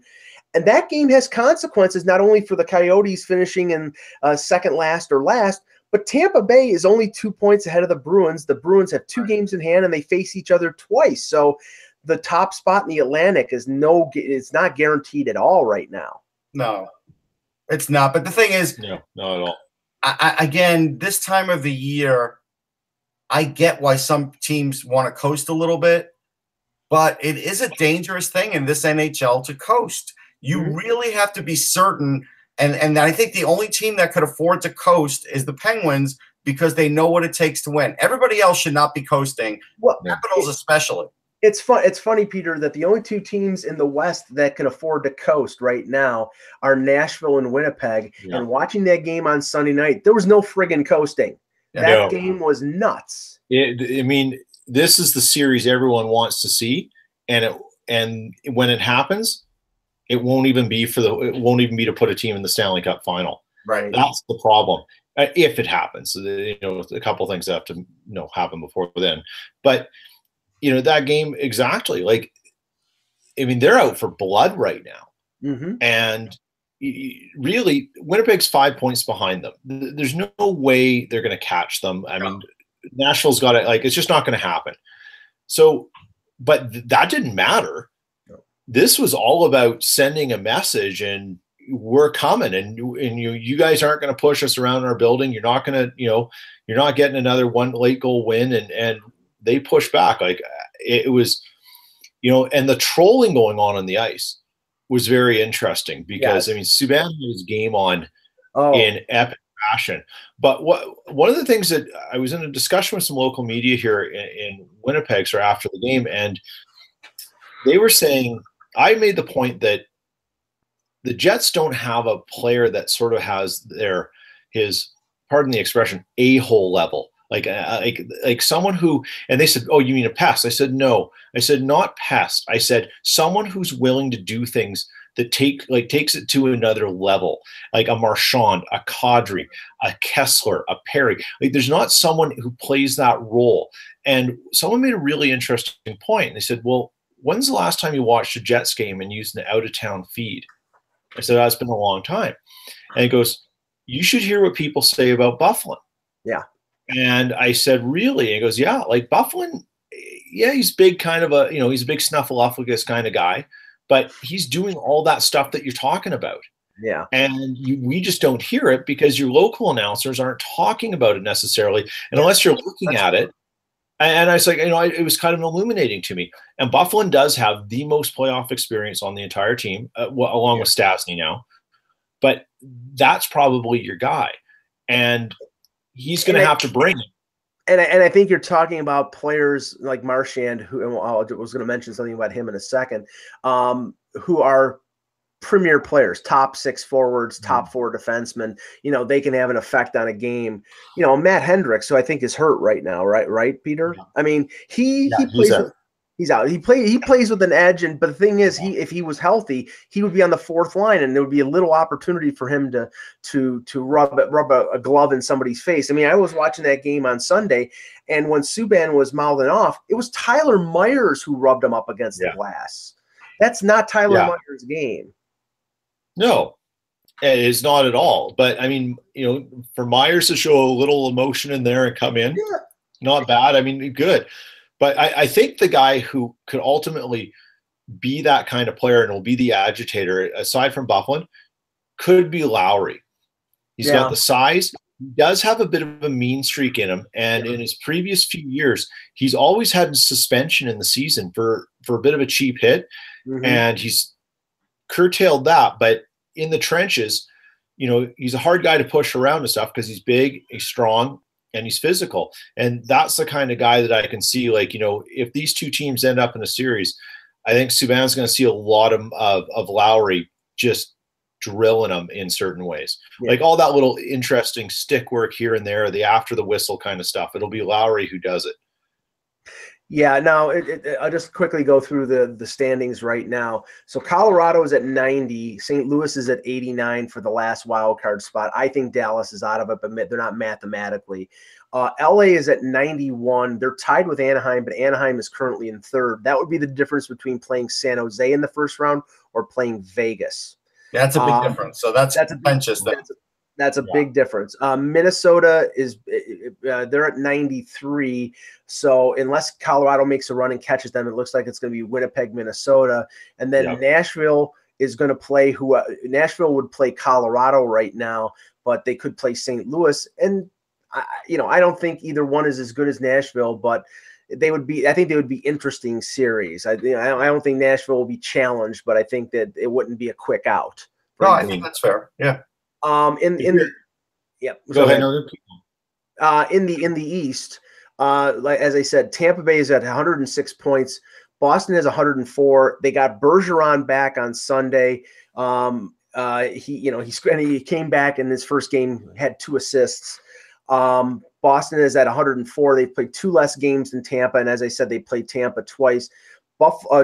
Speaker 1: And that game has consequences, not only for the Coyotes finishing in second last or last, but Tampa Bay is only 2 points ahead of the Bruins. The Bruins have 2 games in hand, and they face each other twice. So the top spot in the Atlantic it's not guaranteed at all right now.
Speaker 2: No, it's not. But the thing is,
Speaker 4: no, not at all.
Speaker 2: Again, this time of the year, I get why some teams want to coast a little bit, but it is a dangerous thing in this NHL to coast. You really have to be certain, and I think the only team that could afford to coast is the Penguins because they know what it takes to win. Everybody else should not be coasting, Capitals especially.
Speaker 1: It's funny, Peter, that the only 2 teams in the West that can afford to coast right now are Nashville and Winnipeg. Yeah. And watching that game on Sunday night, there was no friggin' coasting. That game was nuts.
Speaker 4: I mean, this is the series everyone wants to see, and when it happens, it won't even be to put a team in the Stanley Cup final.
Speaker 1: Right.
Speaker 4: That's the problem. If it happens, so a couple of things have to happen before then, but. That game exactly. Like, I mean, they're out for blood right now, and really, Winnipeg's 5 points behind them. There's no way they're going to catch them. I mean, Nashville's got it. Like, it's just not going to happen. So, but that didn't matter. No. This was all about sending a message, and we're coming, and you guys aren't going to push us around our building. You're not going to, you're not getting another one late goal win, and they pushed back. Like, it was, and the trolling going on the ice was very interesting because, I mean, Subban had his game on in epic fashion. But one of the things that I was in a discussion with some local media here in Winnipeg after the game, and they were saying, I made the point that the Jets don't have a player that sort of has his, pardon the expression, a-hole level. Like someone who, and they said, oh, you mean a pest? I said, no. I said, not pest. I said, someone who's willing to do things that takes it to another level, like a Marchand, a Kadri, a Kessler, a Perry. Like, there's not someone who plays that role. And someone made a really interesting point. And they said, well, when's the last time you watched a Jets game and used an out-of-town feed? I said, that's been a long time. And he goes, you should hear what people say about Byfuglien.
Speaker 1: Yeah.
Speaker 4: And I said, really? And he goes, yeah, like Byfuglien, yeah, he's big, kind of he's a big snuffleupagus kind of guy, but he's doing all that stuff that you're talking about.
Speaker 1: Yeah.
Speaker 4: And we just don't hear it because your local announcers aren't talking about it necessarily. And unless you're looking at it, and I was like, it was kind of illuminating to me. And Byfuglien does have the most playoff experience on the entire team, along with Stastny now. But that's probably your guy. And he's going to have to bring it.
Speaker 1: And I think you're talking about players like Marchand, who I was going to mention something about him in a second, who are premier players, top 6 forwards, top 4 defensemen. They can have an effect on a game. Matt Hendricks, who I think is hurt right now, right, Peter? Yeah. I mean, he plays with. He's out. He plays with an edge, but the thing is, if he was healthy, he would be on the 4th line, and there would be a little opportunity for him to rub a glove in somebody's face. I mean, I was watching that game on Sunday, and when Subban was mouthing off, it was Tyler Myers who rubbed him up against the glass. That's not Tyler Myers' game.
Speaker 4: No, it is not at all. But I mean, for Myers to show a little emotion in there and come in, not bad. I mean, good. But I think the guy who could ultimately be that kind of player and will be the agitator, aside from Bufflin, could be Lowry. He's got the size. He does have a bit of a mean streak in him. And in his previous few years, he's always had suspension in the season for a bit of a cheap hit. Mm-hmm. And he's curtailed that. But in the trenches, he's a hard guy to push around and stuff because he's big, he's strong, and he's physical. And that's the kind of guy that I can see, if these two teams end up in a series, I think Subban's going to see a lot of Lowry just drilling them in certain ways. Yeah. Like all that little interesting stick work here and there, the after the whistle kind of stuff. It'll be Lowry who does it.
Speaker 1: Yeah, now I'll just quickly go through the standings right now. So Colorado is at 90. St. Louis is at 89 for the last wild card spot. I think Dallas is out of it, but they're not mathematically. LA is at 91. They're tied with Anaheim, but Anaheim is currently in 3rd. That would be the difference between playing San Jose in the first round or playing Vegas.
Speaker 2: Yeah, that's a big difference. So that's contentious.
Speaker 1: That's a big difference. Minnesota is they're at 93. So unless Colorado makes a run and catches them, it looks like it's going to be Winnipeg, Minnesota, and then Nashville is going to play Nashville would play Colorado right now, but they could play St. Louis. And I don't think either one is as good as Nashville, but they would be. I think they would be interesting series. I don't think Nashville will be challenged, but I think that it wouldn't be a quick out.
Speaker 2: No, I think that's fair. Yeah.
Speaker 1: In the East, like as I said, Tampa Bay is at 106 points. Boston has 104. They got Bergeron back on Sunday. He came back in his first game, had 2 assists. Boston is at 104. They played 2 less games than Tampa, and as I said, they played Tampa twice.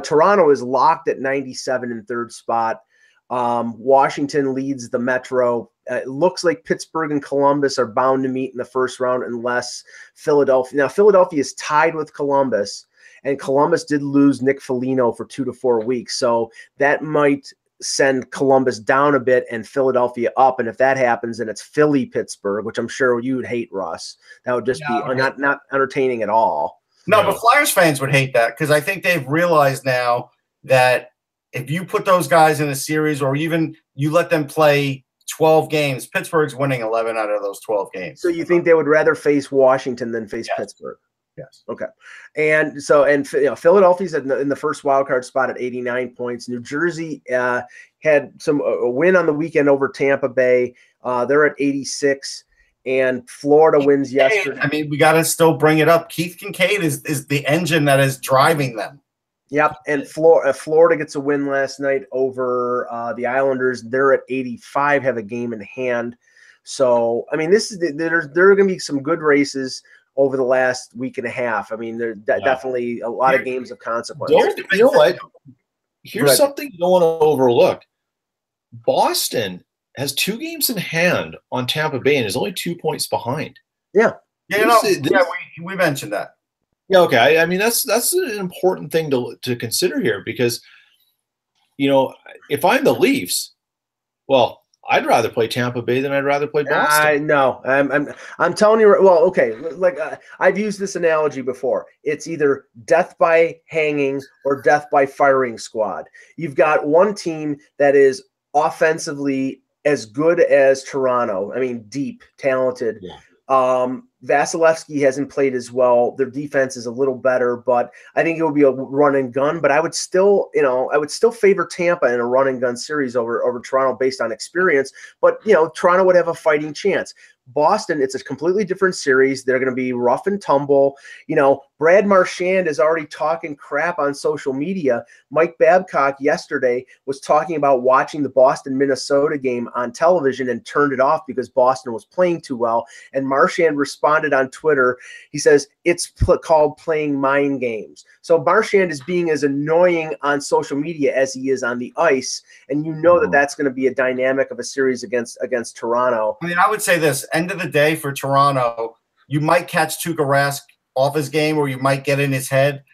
Speaker 1: Toronto is locked at 97 in 3rd spot. Washington leads the Metro. It looks like Pittsburgh and Columbus are bound to meet in the first round unless Philadelphia. Now, Philadelphia is tied with Columbus, and Columbus did lose Nick Foligno for 2 to 4 weeks. So that might send Columbus down a bit and Philadelphia up. And if that happens, then it's Philly-Pittsburgh, which I'm sure you would hate, Russ. That would just be not entertaining at all.
Speaker 2: No, but Flyers fans would hate that because I think they've realized now that if you put those guys in a series or even you let them play 12 games, Pittsburgh's winning 11 out of those 12 games.
Speaker 1: So you think they would rather face Washington than face Pittsburgh?
Speaker 2: Yes.
Speaker 1: Okay. And Philadelphia's in the first wild card spot at 89 points. New Jersey had a win on the weekend over Tampa Bay. They're at 86. And Florida wins yesterday.
Speaker 2: I mean, we got to still bring it up. Keith Kincaid is the engine that is driving them.
Speaker 1: Yep, and Florida gets a win last night over the Islanders. They're at 85, have a game in hand. So, I mean, there are going to be some good races over the last week and a half. I mean, there's definitely a lot of games of consequence.
Speaker 4: You know what? Here's something you don't want to overlook. Boston has 2 games in hand on Tampa Bay and is only 2 points behind.
Speaker 1: Yeah.
Speaker 2: We mentioned that.
Speaker 4: Yeah, okay. I mean, that's an important thing to consider here because, if I'm the Leafs, well, I'd rather play Tampa Bay than I'd rather play Boston.
Speaker 1: I know. I'm telling you. Well, okay. Like I've used this analogy before. It's either death by hanging or death by firing squad. You've got one team that is offensively as good as Toronto. I mean, deep, talented. Yeah. Vasilevsky hasn't played as well. Their defense is a little better, but I think it will be a run and gun. But I would still favor Tampa in a run and gun series over Toronto based on experience. But Toronto would have a fighting chance. Boston, it's a completely different series. They're going to be rough and tumble. You know, Brad Marchand is already talking crap on social media. Mike Babcock yesterday was talking about watching the Boston-Minnesota game on television and turned it off because Boston was playing too well. And Marchand responded on Twitter. He says, it's called playing mind games. So Marchand is being as annoying on social media as he is on the ice. And you know that that's going to be a dynamic of a series against Toronto.
Speaker 2: I mean, I would say this, end of the day for Toronto, you might catch Tuukka Rask off his game or you might get in his head.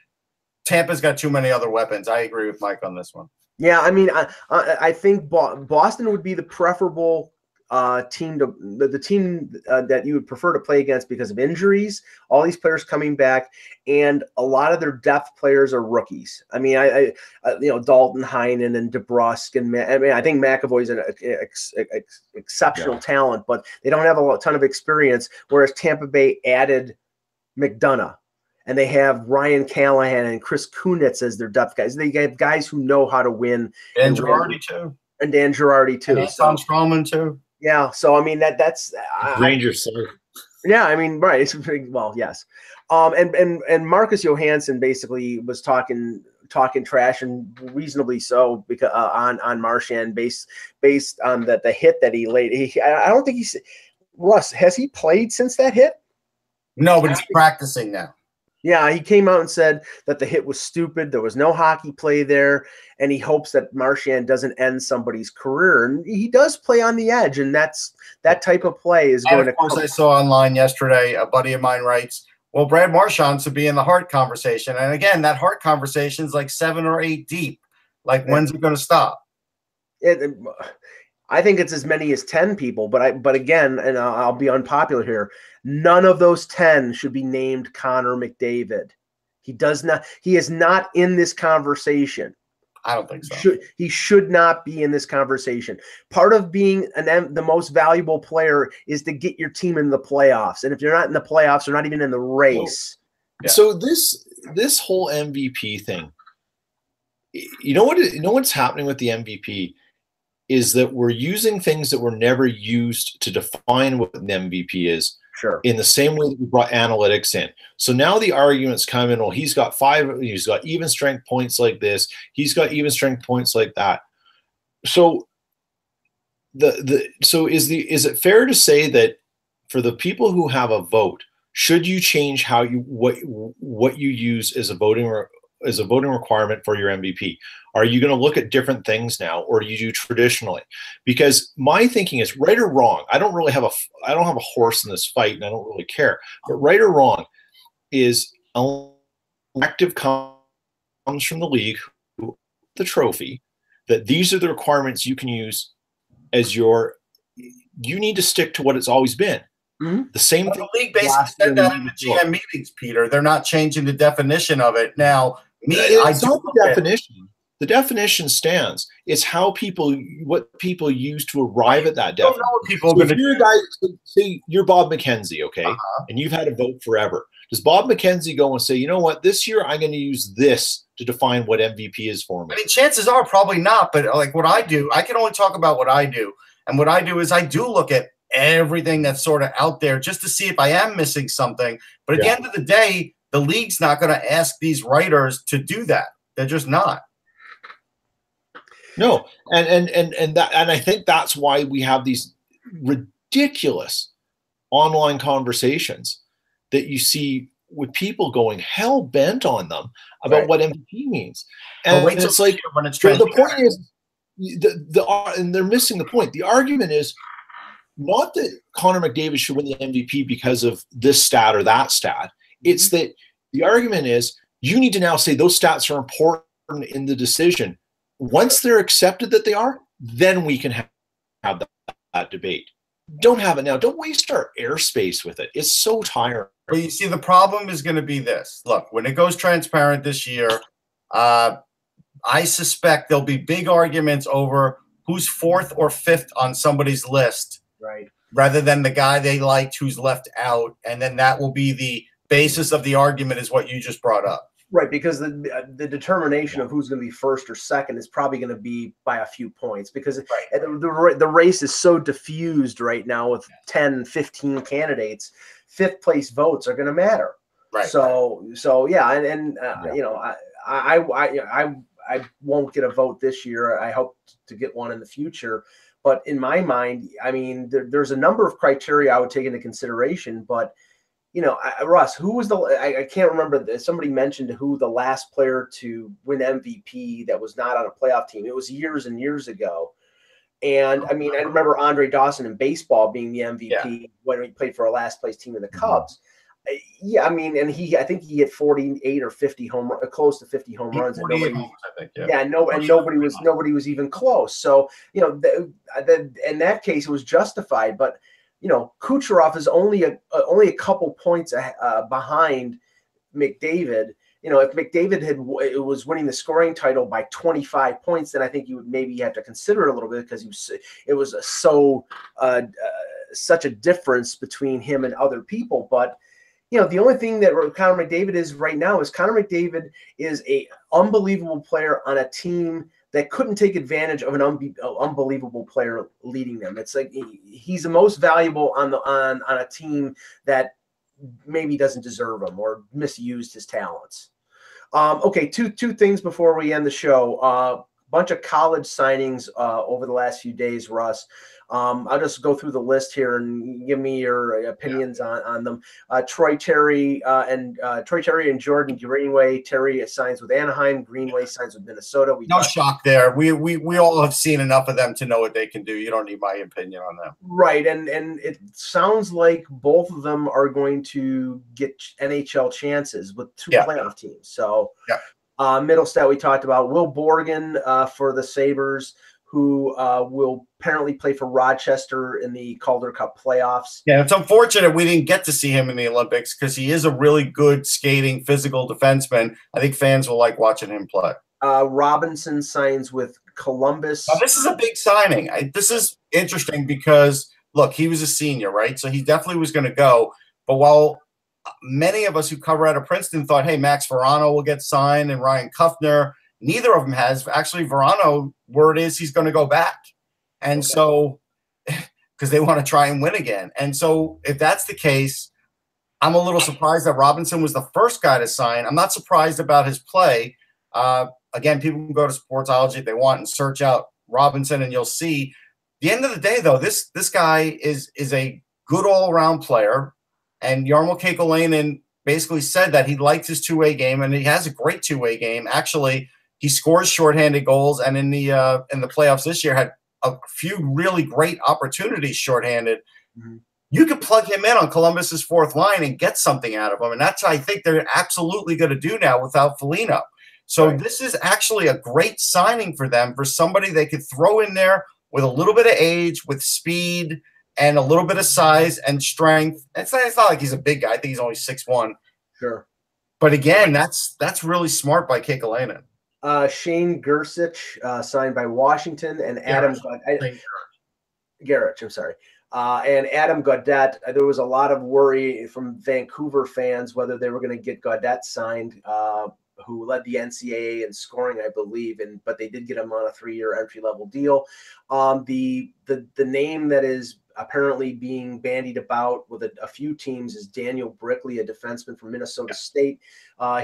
Speaker 2: Tampa's got too many other weapons. I agree with Mike on this one.
Speaker 1: Yeah, I mean, I think Boston would be the preferable team to the team that you would prefer to play against because of injuries, all these players coming back, and a lot of their depth players are rookies. I mean, I Dalton Heinen and DeBrusk, and I think McAvoy's an exceptional talent, but they don't have a ton of experience. Whereas Tampa Bay added McDonough, and they have Ryan Callahan and Chris Kunitz as their depth guys. They have guys who know how to win.
Speaker 2: Dan Girardi too.
Speaker 1: And Dan Girardi too.
Speaker 2: And Tom Strawman too.
Speaker 1: Yeah, so I mean that's
Speaker 4: Rangers, sir.
Speaker 1: Yeah, I mean, right. It's well, yes. And Marcus Johansson basically was talking trash, and reasonably so, because on Marchand based on the hit that he laid. I don't think he's Russ. Has he played since that hit?
Speaker 2: No, but he's practicing now.
Speaker 1: Yeah, he came out and said that the hit was stupid. There was no hockey play there, and he hopes that Marchand doesn't end somebody's career. And he does play on the edge, and that type of play is going to. Of
Speaker 2: course, I saw online yesterday, a buddy of mine writes, well, Brad Marchand should be in the Hart conversation. And again, that Hart conversation is like 7 or 8 deep. Like, when's it going to stop?
Speaker 1: I think it's as many as 10 people, but again, and I'll be unpopular here, none of those 10 should be named Connor McDavid. He is not in this conversation.
Speaker 2: I don't think so.
Speaker 1: He should not be in this conversation. Part of being the most valuable player is to get your team in the playoffs. And if you're not in the playoffs, you're not even in the race.
Speaker 4: Yeah. So this whole MVP thing, you know what's happening with the MVP is that we're using things that were never used to define what an MVP is.
Speaker 1: Sure.
Speaker 4: In the same way that we brought analytics in. So now the arguments come in, well, he's got even strength points like this. He's got even strength points like that. So is it fair to say that for the people who have a vote, should you change what you use as a voting requirement for your MVP? Are you going to look at different things now, or do you do traditionally? Because my thinking is, right or wrong, I don't have a horse in this fight, and I don't really care. But right or wrong is elective comes from the league, the trophy, that these are the requirements you can use as you need to stick to what it's always been. Mm-hmm. The same thing.
Speaker 2: The league basically said that in the GM meetings, Peter. They're not changing the definition of it now.
Speaker 4: It's not the definition. The definition stands. It's what people use to arrive at that definition. So if you're a guy, say you're Bob McKenzie, okay, and you've had a vote forever. Does Bob McKenzie go and say, you know what, this year I'm going to use this to define what MVP is for me?
Speaker 2: I mean, chances are probably not, but like what I do, I can only talk about what I do. And what I do is I do look at everything that's sort of out there just to see if I am missing something. But at the end of the day, the league's not going to ask these writers to do that. They're just not.
Speaker 4: No, and I think that's why we have these ridiculous online conversations that you see with people going hell bent on them about what MVP means. And it's like the point is and they're missing the point. The argument is not that Connor McDavid should win the MVP because of this stat or that stat. It's that the argument is you need to now say those stats are important in the decision. Once they're accepted that they are, then we can have that debate. Don't have it now. Don't waste our airspace with it. It's so tiring.
Speaker 2: Well, you see, the problem is going to be this. Look, when it goes transparent this year, I suspect there'll be big arguments over who's 4th or 5th on somebody's list,
Speaker 1: right?
Speaker 2: Rather than the guy they liked who's left out. And then that will be the basis of the argument is what you just brought up.
Speaker 1: Right, because the determination of who's going to be first or second is probably going to be by a few points, because the race is so diffused right now with 10, 15 candidates. Fifth place votes are going to matter.
Speaker 2: Right.
Speaker 1: So yeah, and you know, I won't get a vote this year. I hope to get one in the future. But in my mind, I mean, there's a number of criteria I would take into consideration. But, you know, Russ, who was I can't remember. Somebody mentioned who the last player to win MVP that was not on a playoff team. It was years and years ago. And, I mean, I remember Andre Dawson in baseball being the MVP when he played for a last place team in the Cubs. Yeah, I mean, and I think he hit 48 or 50 close to 50 home runs. And nobody, nobody was even close. So, you know, in that case, it was justified. But, you know, Kucherov is only a couple points behind McDavid. You know, if McDavid was winning the scoring title by 25 points, then I think you would maybe have to consider it a little bit, because it was such a difference between him and other people. But, you know, the only thing that Connor McDavid is right now is Connor McDavid is an unbelievable player on a team that couldn't take advantage of an unbelievable player leading them. It's like he's the most valuable on a team that maybe doesn't deserve him or misused his talents. Okay, two things before we end the show. Bunch of college signings over the last few days, Russ. I'll just go through the list here and give me your opinions on them. Troy Terry and Jordan Greenway. Terry signs with Anaheim. Greenway signs with Minnesota.
Speaker 2: No shock there. We all have seen enough of them to know what they can do. You don't need my opinion on them.
Speaker 1: Right, and it sounds like both of them are going to get NHL chances with two playoff teams. So Middlestat we talked about. Will Borgen for the Sabres, who will apparently play for Rochester in the Calder Cup playoffs.
Speaker 2: Yeah, it's unfortunate we didn't get to see him in the Olympics, because he is a really good skating, physical defenseman. I think fans will like watching him play.
Speaker 1: Robinson signs with Columbus.
Speaker 2: Now, this is a big signing. This is interesting because, look, he was a senior, right? So he definitely was going to go. But while many of us who cover out of Princeton thought, hey, Max Verano will get signed and Ryan Kuffner, neither of them has. Actually, Verano, word is he's going to go back. And so, because they want to try and win again. And so if that's the case, I'm a little surprised that Robinson was the first guy to sign. I'm not surprised about his play. Again, people can go to Sportsology if they want and search out Robinson, and you'll see. At the end of the day, though, this guy is a good all-around player. And Jarmo Kekalainen basically said that he liked his two-way game, and he has a great two-way game. Actually, he scores shorthanded goals, and in the playoffs this year had a few really great opportunities shorthanded. Mm-hmm. You could plug him in on Columbus's fourth line and get something out of him, and that's what I think they're absolutely going to do now without Foligno. So This is actually a great signing for them, for somebody they could throw in there with a little bit of age, with speed, and a little bit of size and strength. It's not like he's a big guy. I think he's only 6'1".
Speaker 1: Sure.
Speaker 2: But again, that's really smart by Kekalainen.
Speaker 1: Shane Gersich signed by Washington, and Adam Garrett. I'm sorry. And Adam Gaudette. There was a lot of worry from Vancouver fans whether they were going to get Gaudette signed, who led the NCAA in scoring, I believe, but they did get him on a 3-year entry-level deal. The name that is apparently being bandied about with a few teams is Daniel Brickley, a defenseman from Minnesota State.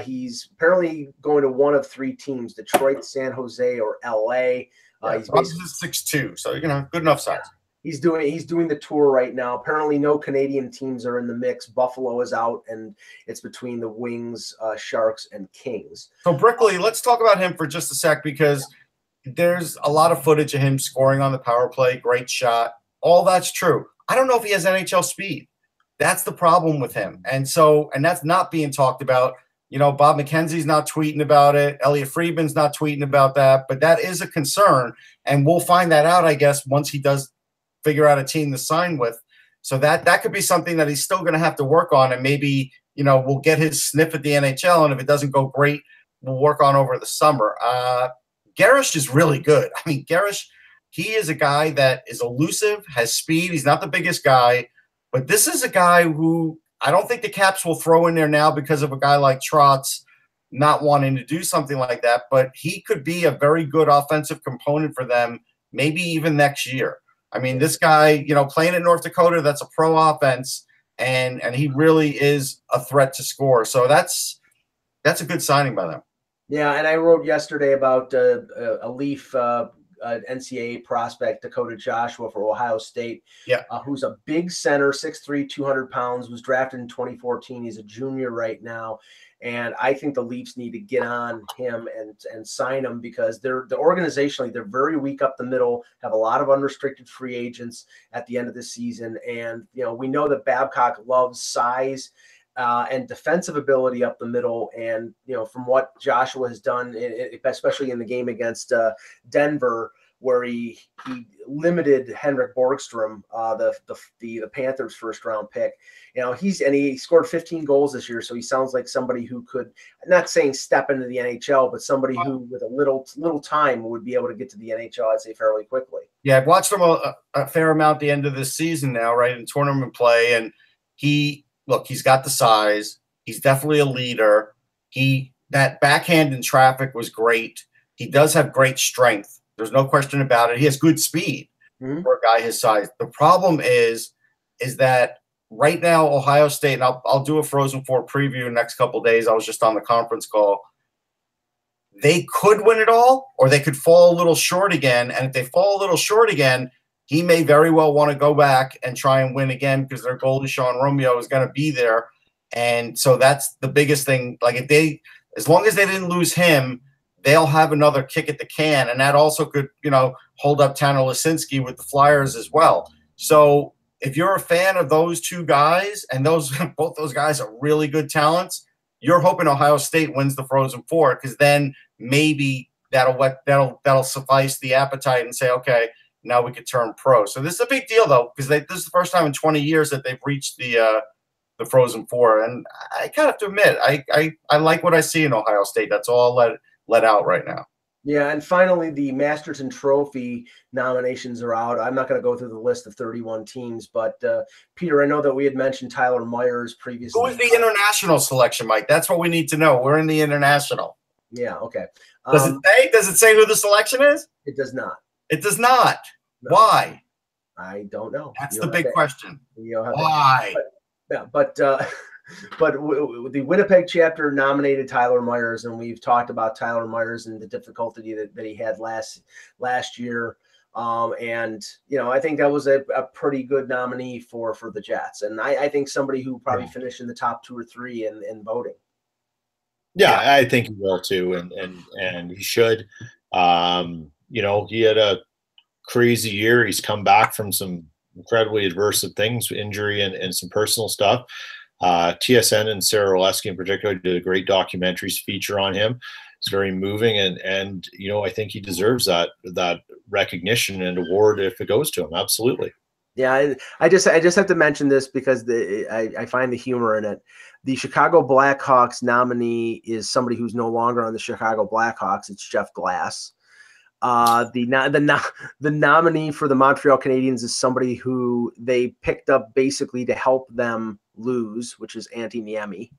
Speaker 1: He's apparently going to one of 3 teams: Detroit, San Jose, or LA. He's basically
Speaker 2: 6'2", so good enough size.
Speaker 1: He's doing the tour right now. Apparently, no Canadian teams are in the mix. Buffalo is out, and it's between the Wings, Sharks, and Kings.
Speaker 2: So Brickley, let's talk about him for just a sec, because there's a lot of footage of him scoring on the power play. Great shot. All that's true. I don't know if he has NHL speed. That's the problem with him. And that's not being talked about. Bob McKenzie's not tweeting about it. Elliot Friedman's not tweeting about that. But that is a concern. And we'll find that out, I guess, once he does figure out a team to sign with. So that could be something that he's still going to have to work on. And maybe, we'll get his sniff at the NHL. And if it doesn't go great, we'll work on over the summer. Garish is really good. I mean, Garish, he is a guy that is elusive, has speed. He's not the biggest guy, but this is a guy who I don't think the Caps will throw in there now because of a guy like Trotz. not wanting to do something like that, but he could be a very good offensive component for them, maybe even next year. I mean, this guy, playing at North Dakota, that's a pro offense, and he really is a threat to score. So that's a good signing by them.
Speaker 1: Yeah, and I wrote yesterday about a Leaf NCAA prospect, Dakota Joshua for Ohio State, who's a big center, 6'3", 200 pounds, was drafted in 2014. He's a junior right now. And I think the Leafs need to get on him and sign him, because they're organizationally, they're very weak up the middle, have a lot of unrestricted free agents at the end of the season. And, we know that Babcock loves size and defensive ability up the middle. And, from what Joshua has done, especially in the game against Denver, where he limited Henrik Borgstrom, the Panthers' first-round pick. He scored 15 goals this year, so he sounds like somebody who could, not saying step into the NHL, but somebody who, with a little time, would be able to get to the NHL, I'd say, fairly quickly.
Speaker 2: Yeah, I've watched him a fair amount at the end of this season now, right, in tournament play, and he's got the size. He's definitely a leader. That backhand in traffic was great. He does have great strength. There's no question about it. He has good speed for a guy his size. The problem is that right now Ohio State, and I'll do a Frozen Four preview in the next couple of days. I was just on the conference call. They could win it all, or they could fall a little short again. And if they fall a little short again, he may very well want to go back and try and win again, because their goalie Sean Romeo is going to be there. And so that's the biggest thing. Like, as long as they didn't lose him, they'll have another kick at the can, and that also could, hold up Tanner Lisinski with the Flyers as well. So if you're a fan of those two guys, and both those guys are really good talents, you're hoping Ohio State wins the Frozen Four, because then maybe that'll suffice the appetite and say, okay, now we could turn pro. So this is a big deal, though, because this is the first time in 20 years that they've reached the Frozen Four, and I kind of have to admit, I like what I see in Ohio State. That's all I'll let out right now.
Speaker 1: Yeah, and finally, the Masterton Trophy nominations are out. I'm not going to go through the list of 31 teams, but Peter, I know that we had mentioned Tyler Myers previously.
Speaker 2: Who is the international selection, Mike? That's what we need to know. We're in the international.
Speaker 1: Yeah, okay.
Speaker 2: Does it say who the selection is?
Speaker 1: It does not.
Speaker 2: It does not.
Speaker 1: No.
Speaker 2: Why?
Speaker 1: I don't know.
Speaker 2: That's the big question. Why?
Speaker 1: But the Winnipeg chapter nominated Tyler Myers, and we've talked about Tyler Myers and the difficulty that he had last year. And I think that was a pretty good nominee for the Jets, and I think somebody who probably finished in the top 2 or 3 in voting.
Speaker 4: Yeah, I think he will too, and he should. He had a crazy year. He's come back from some incredibly adverse things, injury and some personal stuff. TSN and Sarah Oleski in particular did a great documentaries feature on him. It's very moving, and I think he deserves that recognition and award if it goes to him. Absolutely.
Speaker 1: Yeah, I just have to mention this because I find the humor in it. The Chicago Blackhawks nominee is somebody who's no longer on the Chicago Blackhawks. It's Jeff Glass. The nominee for the Montreal Canadiens is somebody who they picked up basically to help them lose, which is Antti Niemi.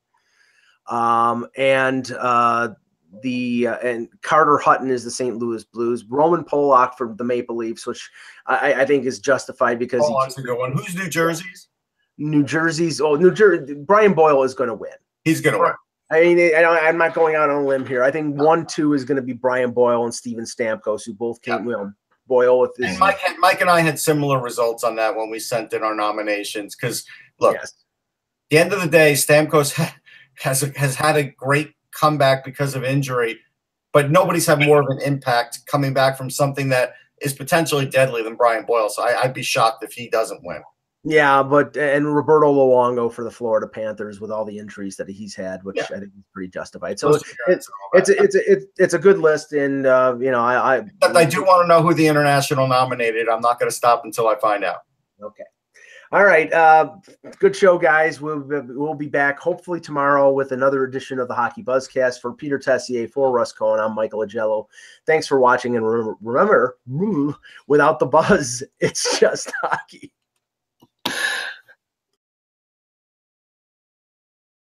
Speaker 1: And Carter Hutton is the St. Louis Blues. Roman Polak for the Maple Leafs, which I think is justified because
Speaker 2: that's a good one. Who's New Jersey's?
Speaker 1: New Jersey's. Brian Boyle is going to win.
Speaker 2: He's going to win.
Speaker 1: I mean, I'm not going out on a limb here. I think 1-2 is going to be Brian Boyle and Steven Stamkos, who both came Boyle with this.
Speaker 2: And Mike and I had similar results on that when we sent in our nominations. Because look, at the end of the day, Stamkos has had a great comeback because of injury, but nobody's had more of an impact coming back from something that is potentially deadly than Brian Boyle. So I'd be shocked if he doesn't win.
Speaker 1: Yeah, and Roberto Luongo for the Florida Panthers with all the injuries that he's had, which I think is pretty justified. So it's a good list, and I
Speaker 2: do want to know who the international nominated. I'm not going to stop until I find out.
Speaker 1: Okay. All right. Good show, guys. We'll be back hopefully tomorrow with another edition of the Hockey Buzzcast. For Peter Tessier, for Russ Cohen, I'm Michael Agello. Thanks for watching, and remember, without the buzz, it's just hockey.